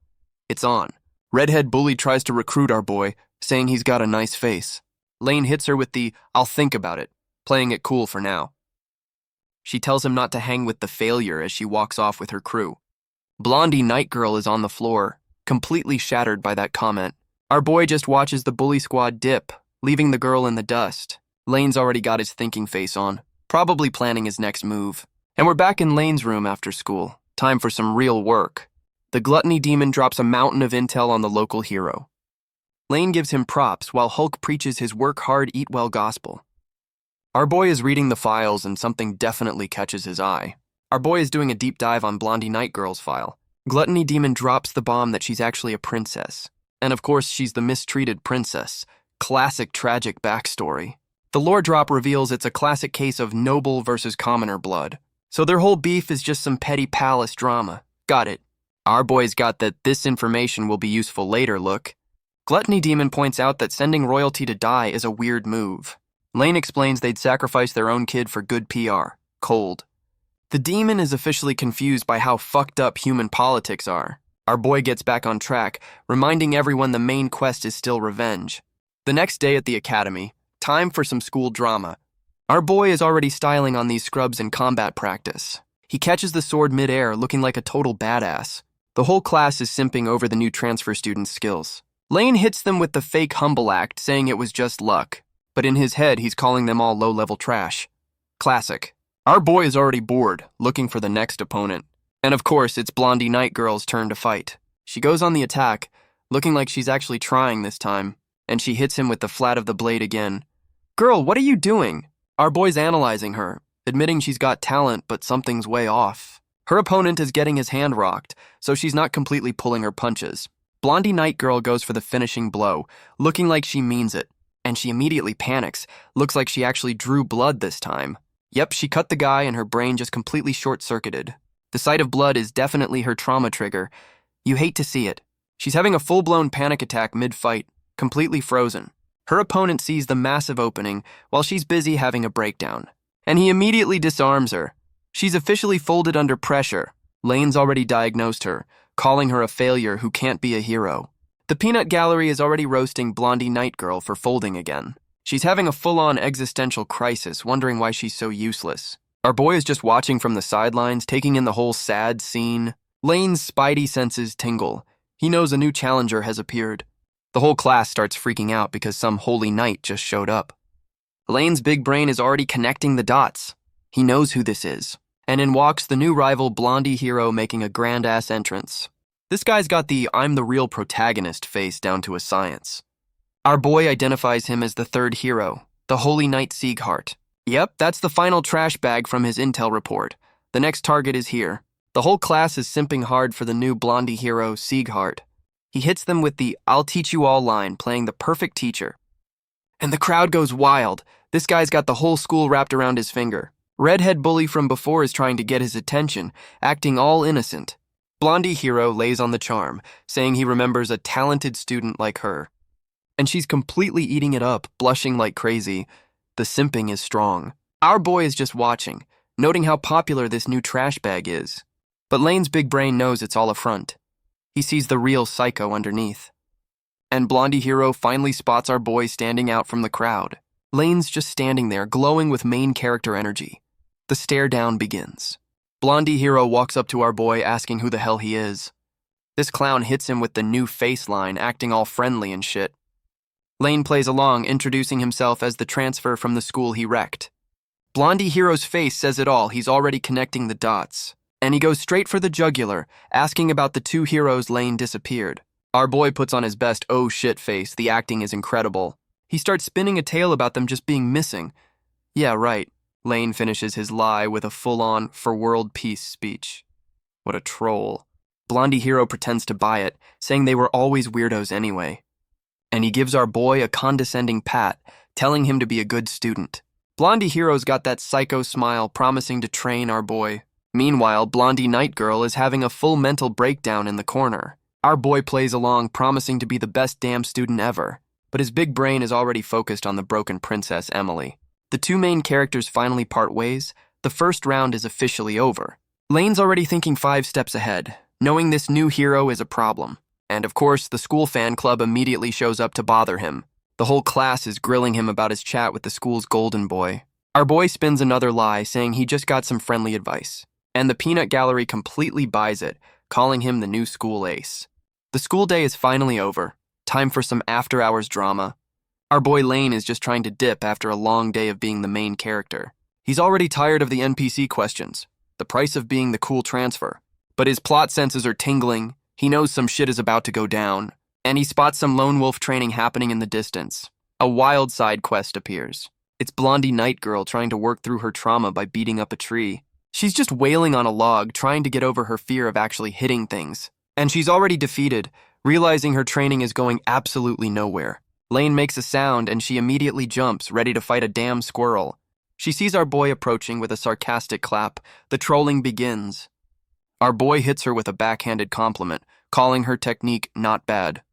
It's on. Redhead bully tries to recruit our boy, saying he's got a nice face. Lane hits her with the I'll think about it, playing it cool for now. She tells him not to hang with the failure as she walks off with her crew. Blondie Night Girl is on the floor, completely shattered by that comment. Our boy just watches the bully squad dip, leaving the girl in the dust. Lane's already got his thinking face on, probably planning his next move. And we're back in Lane's room after school. Time for some real work. The gluttony demon drops a mountain of intel on the local hero. Lane gives him props while Hulk preaches his work hard, eat well gospel. Our boy is reading the files and something definitely catches his eye. Our boy is doing a deep dive on Blondie Night Girl's file. Gluttony demon drops the bomb that she's actually a princess. And of course, she's the mistreated princess. Classic tragic backstory. The lore drop reveals it's a classic case of noble versus commoner blood. So their whole beef is just some petty palace drama. Got it. Our boy's got that this information will be useful later look. Gluttony demon points out that sending royalty to die is a weird move. Lane explains they'd sacrifice their own kid for good PR. Cold. The demon is officially confused by how fucked up human politics are. Our boy gets back on track, reminding everyone the main quest is still revenge. The next day at the academy, time for some school drama. Our boy is already styling on these scrubs in combat practice. He catches the sword mid-air, looking like a total badass. The whole class is simping over the new transfer student's skills. Lane hits them with the fake humble act, saying it was just luck. But in his head, he's calling them all low-level trash. Classic. Our boy is already bored, looking for the next opponent. And of course, it's Blondie Night Girl's turn to fight. She goes on the attack, looking like she's actually trying this time, and she hits him with the flat of the blade again. Girl, what are you doing? Our boy's analyzing her, admitting she's got talent, but something's way off. Her opponent is getting his hand rocked, so she's not completely pulling her punches. Blondie Night Girl goes for the finishing blow, looking like she means it, and she immediately panics. Looks like she actually drew blood this time. Yep, she cut the guy and her brain just completely short-circuited. The sight of blood is definitely her trauma trigger. You hate to see it. She's having a full-blown panic attack mid-fight, completely frozen. Her opponent sees the massive opening while she's busy having a breakdown, and he immediately disarms her. She's officially folded under pressure. Lane's already diagnosed her, calling her a failure who can't be a hero. The peanut gallery is already roasting Blondie Night Girl for folding again. She's having a full-on existential crisis, wondering why she's so useless. Our boy is just watching from the sidelines, taking in the whole sad scene. Lane's spidey senses tingle. He knows a new challenger has appeared. The whole class starts freaking out because some holy knight just showed up. Lane's big brain is already connecting the dots. He knows who this is. And in walks the new rival blondie hero making a grand-ass entrance. This guy's got the I'm the real protagonist face down to a science. Our boy identifies him as the third hero, the Holy Knight Sieghart. Yep, that's the final trash bag from his intel report. The next target is here. The whole class is simping hard for the new blondie hero, Sieghart. He hits them with the I'll teach you all line, playing the perfect teacher. And the crowd goes wild. This guy's got the whole school wrapped around his finger. Redhead bully from before is trying to get his attention, acting all innocent. Blondie hero lays on the charm, saying he remembers a talented student like her. And she's completely eating it up, blushing like crazy. The simping is strong. Our boy is just watching, noting how popular this new trash bag is. But Lane's big brain knows it's all a front. He sees the real psycho underneath. And blondie hero finally spots our boy standing out from the crowd. Lane's just standing there, glowing with main character energy. The stare down begins. Blondie hero walks up to our boy asking who the hell he is. This clown hits him with the new face line, acting all friendly and shit. Lane plays along, introducing himself as the transfer from the school he wrecked. Blondie hero's face says it all, he's already connecting the dots. And he goes straight for the jugular, asking about the two heroes Lane disappeared. Our boy puts on his best oh shit face, the acting is incredible. He starts spinning a tale about them just being missing. Yeah, right. Lane finishes his lie with a full-on for world peace speech. What a troll. Blondie hero pretends to buy it, saying they were always weirdos anyway. And he gives our boy a condescending pat, telling him to be a good student. Blondie hero's got that psycho smile, promising to train our boy. Meanwhile, blondie night girl is having a full mental breakdown in the corner. Our boy plays along, promising to be the best damn student ever. But his big brain is already focused on the broken princess Emily. The two main characters finally part ways. The first round is officially over. Lane's already thinking 5 steps ahead, knowing this new hero is a problem. And of course, the school fan club immediately shows up to bother him. The whole class is grilling him about his chat with the school's golden boy. Our boy spins another lie, saying he just got some friendly advice. And the peanut gallery completely buys it, calling him the new school ace. The school day is finally over. Time for some after-hours drama. Our boy Lane is just trying to dip after a long day of being the main character. He's already tired of the NPC questions, the price of being the cool transfer. But his plot senses are tingling, he knows some shit is about to go down, and he spots some lone wolf training happening in the distance. A wild side quest appears. It's blondie night girl trying to work through her trauma by beating up a tree. She's just wailing on a log, trying to get over her fear of actually hitting things. And she's already defeated, realizing her training is going absolutely nowhere. Lane makes a sound and she immediately jumps, ready to fight a damn squirrel. She sees our boy approaching with a sarcastic clap. The trolling begins. Our boy hits her with a backhanded compliment, calling her technique not bad.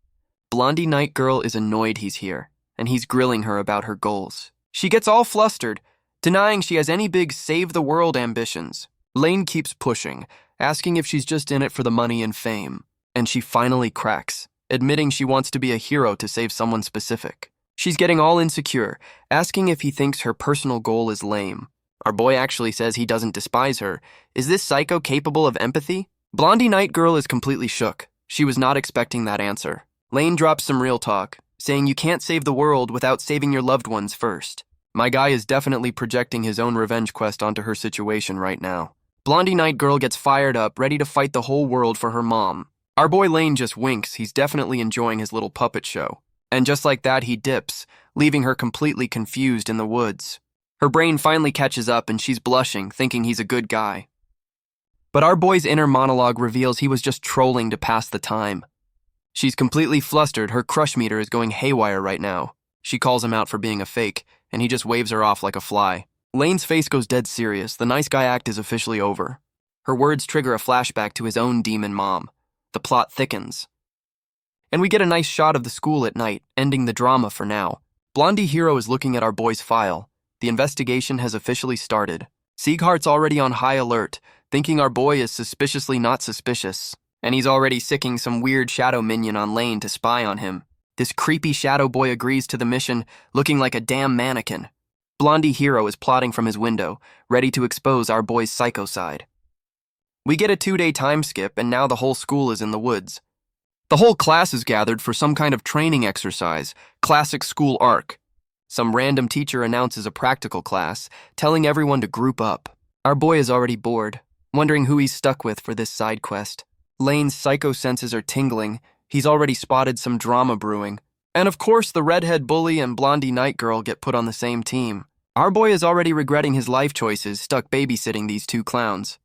Blondie night girl is annoyed he's here, and he's grilling her about her goals. She gets all flustered, denying she has any big save-the-world ambitions. Lane keeps pushing, asking if she's just in it for the money and fame. And she finally cracks, admitting she wants to be a hero to save someone specific. She's getting all insecure, asking if he thinks her personal goal is lame. Our boy actually says he doesn't despise her. Is this psycho capable of empathy? Blondie night girl is completely shook. She was not expecting that answer. Lane drops some real talk, saying you can't save the world without saving your loved ones first. My guy is definitely projecting his own revenge quest onto her situation right now. Blondie night girl gets fired up, ready to fight the whole world for her mom. Our boy Lane just winks, he's definitely enjoying his little puppet show. And just like that, he dips, leaving her completely confused in the woods. Her brain finally catches up and she's blushing, thinking he's a good guy. But our boy's inner monologue reveals he was just trolling to pass the time. She's completely flustered, her crush meter is going haywire right now. She calls him out for being a fake, and he just waves her off like a fly. Lane's face goes dead serious, the nice guy act is officially over. Her words trigger a flashback to his own demon mom. The plot thickens. And we get a nice shot of the school at night, ending the drama for now. Blondie hero is looking at our boy's file. The investigation has officially started. Sieghart's already on high alert, thinking our boy is suspiciously not suspicious. And he's already sicking some weird shadow minion on Lane to spy on him. This creepy shadow boy agrees to the mission, looking like a damn mannequin. Blondie hero is plotting from his window, ready to expose our boy's psycho side. We get a 2-day time skip, and now the whole school is in the woods. The whole class is gathered for some kind of training exercise, classic school arc. Some random teacher announces a practical class, telling everyone to group up. Our boy is already bored, wondering who he's stuck with for this side quest. Lane's psycho senses are tingling. He's already spotted some drama brewing. And of course, the redhead bully and blondie night girl get put on the same team. Our boy is already regretting his life choices, stuck babysitting these two clowns.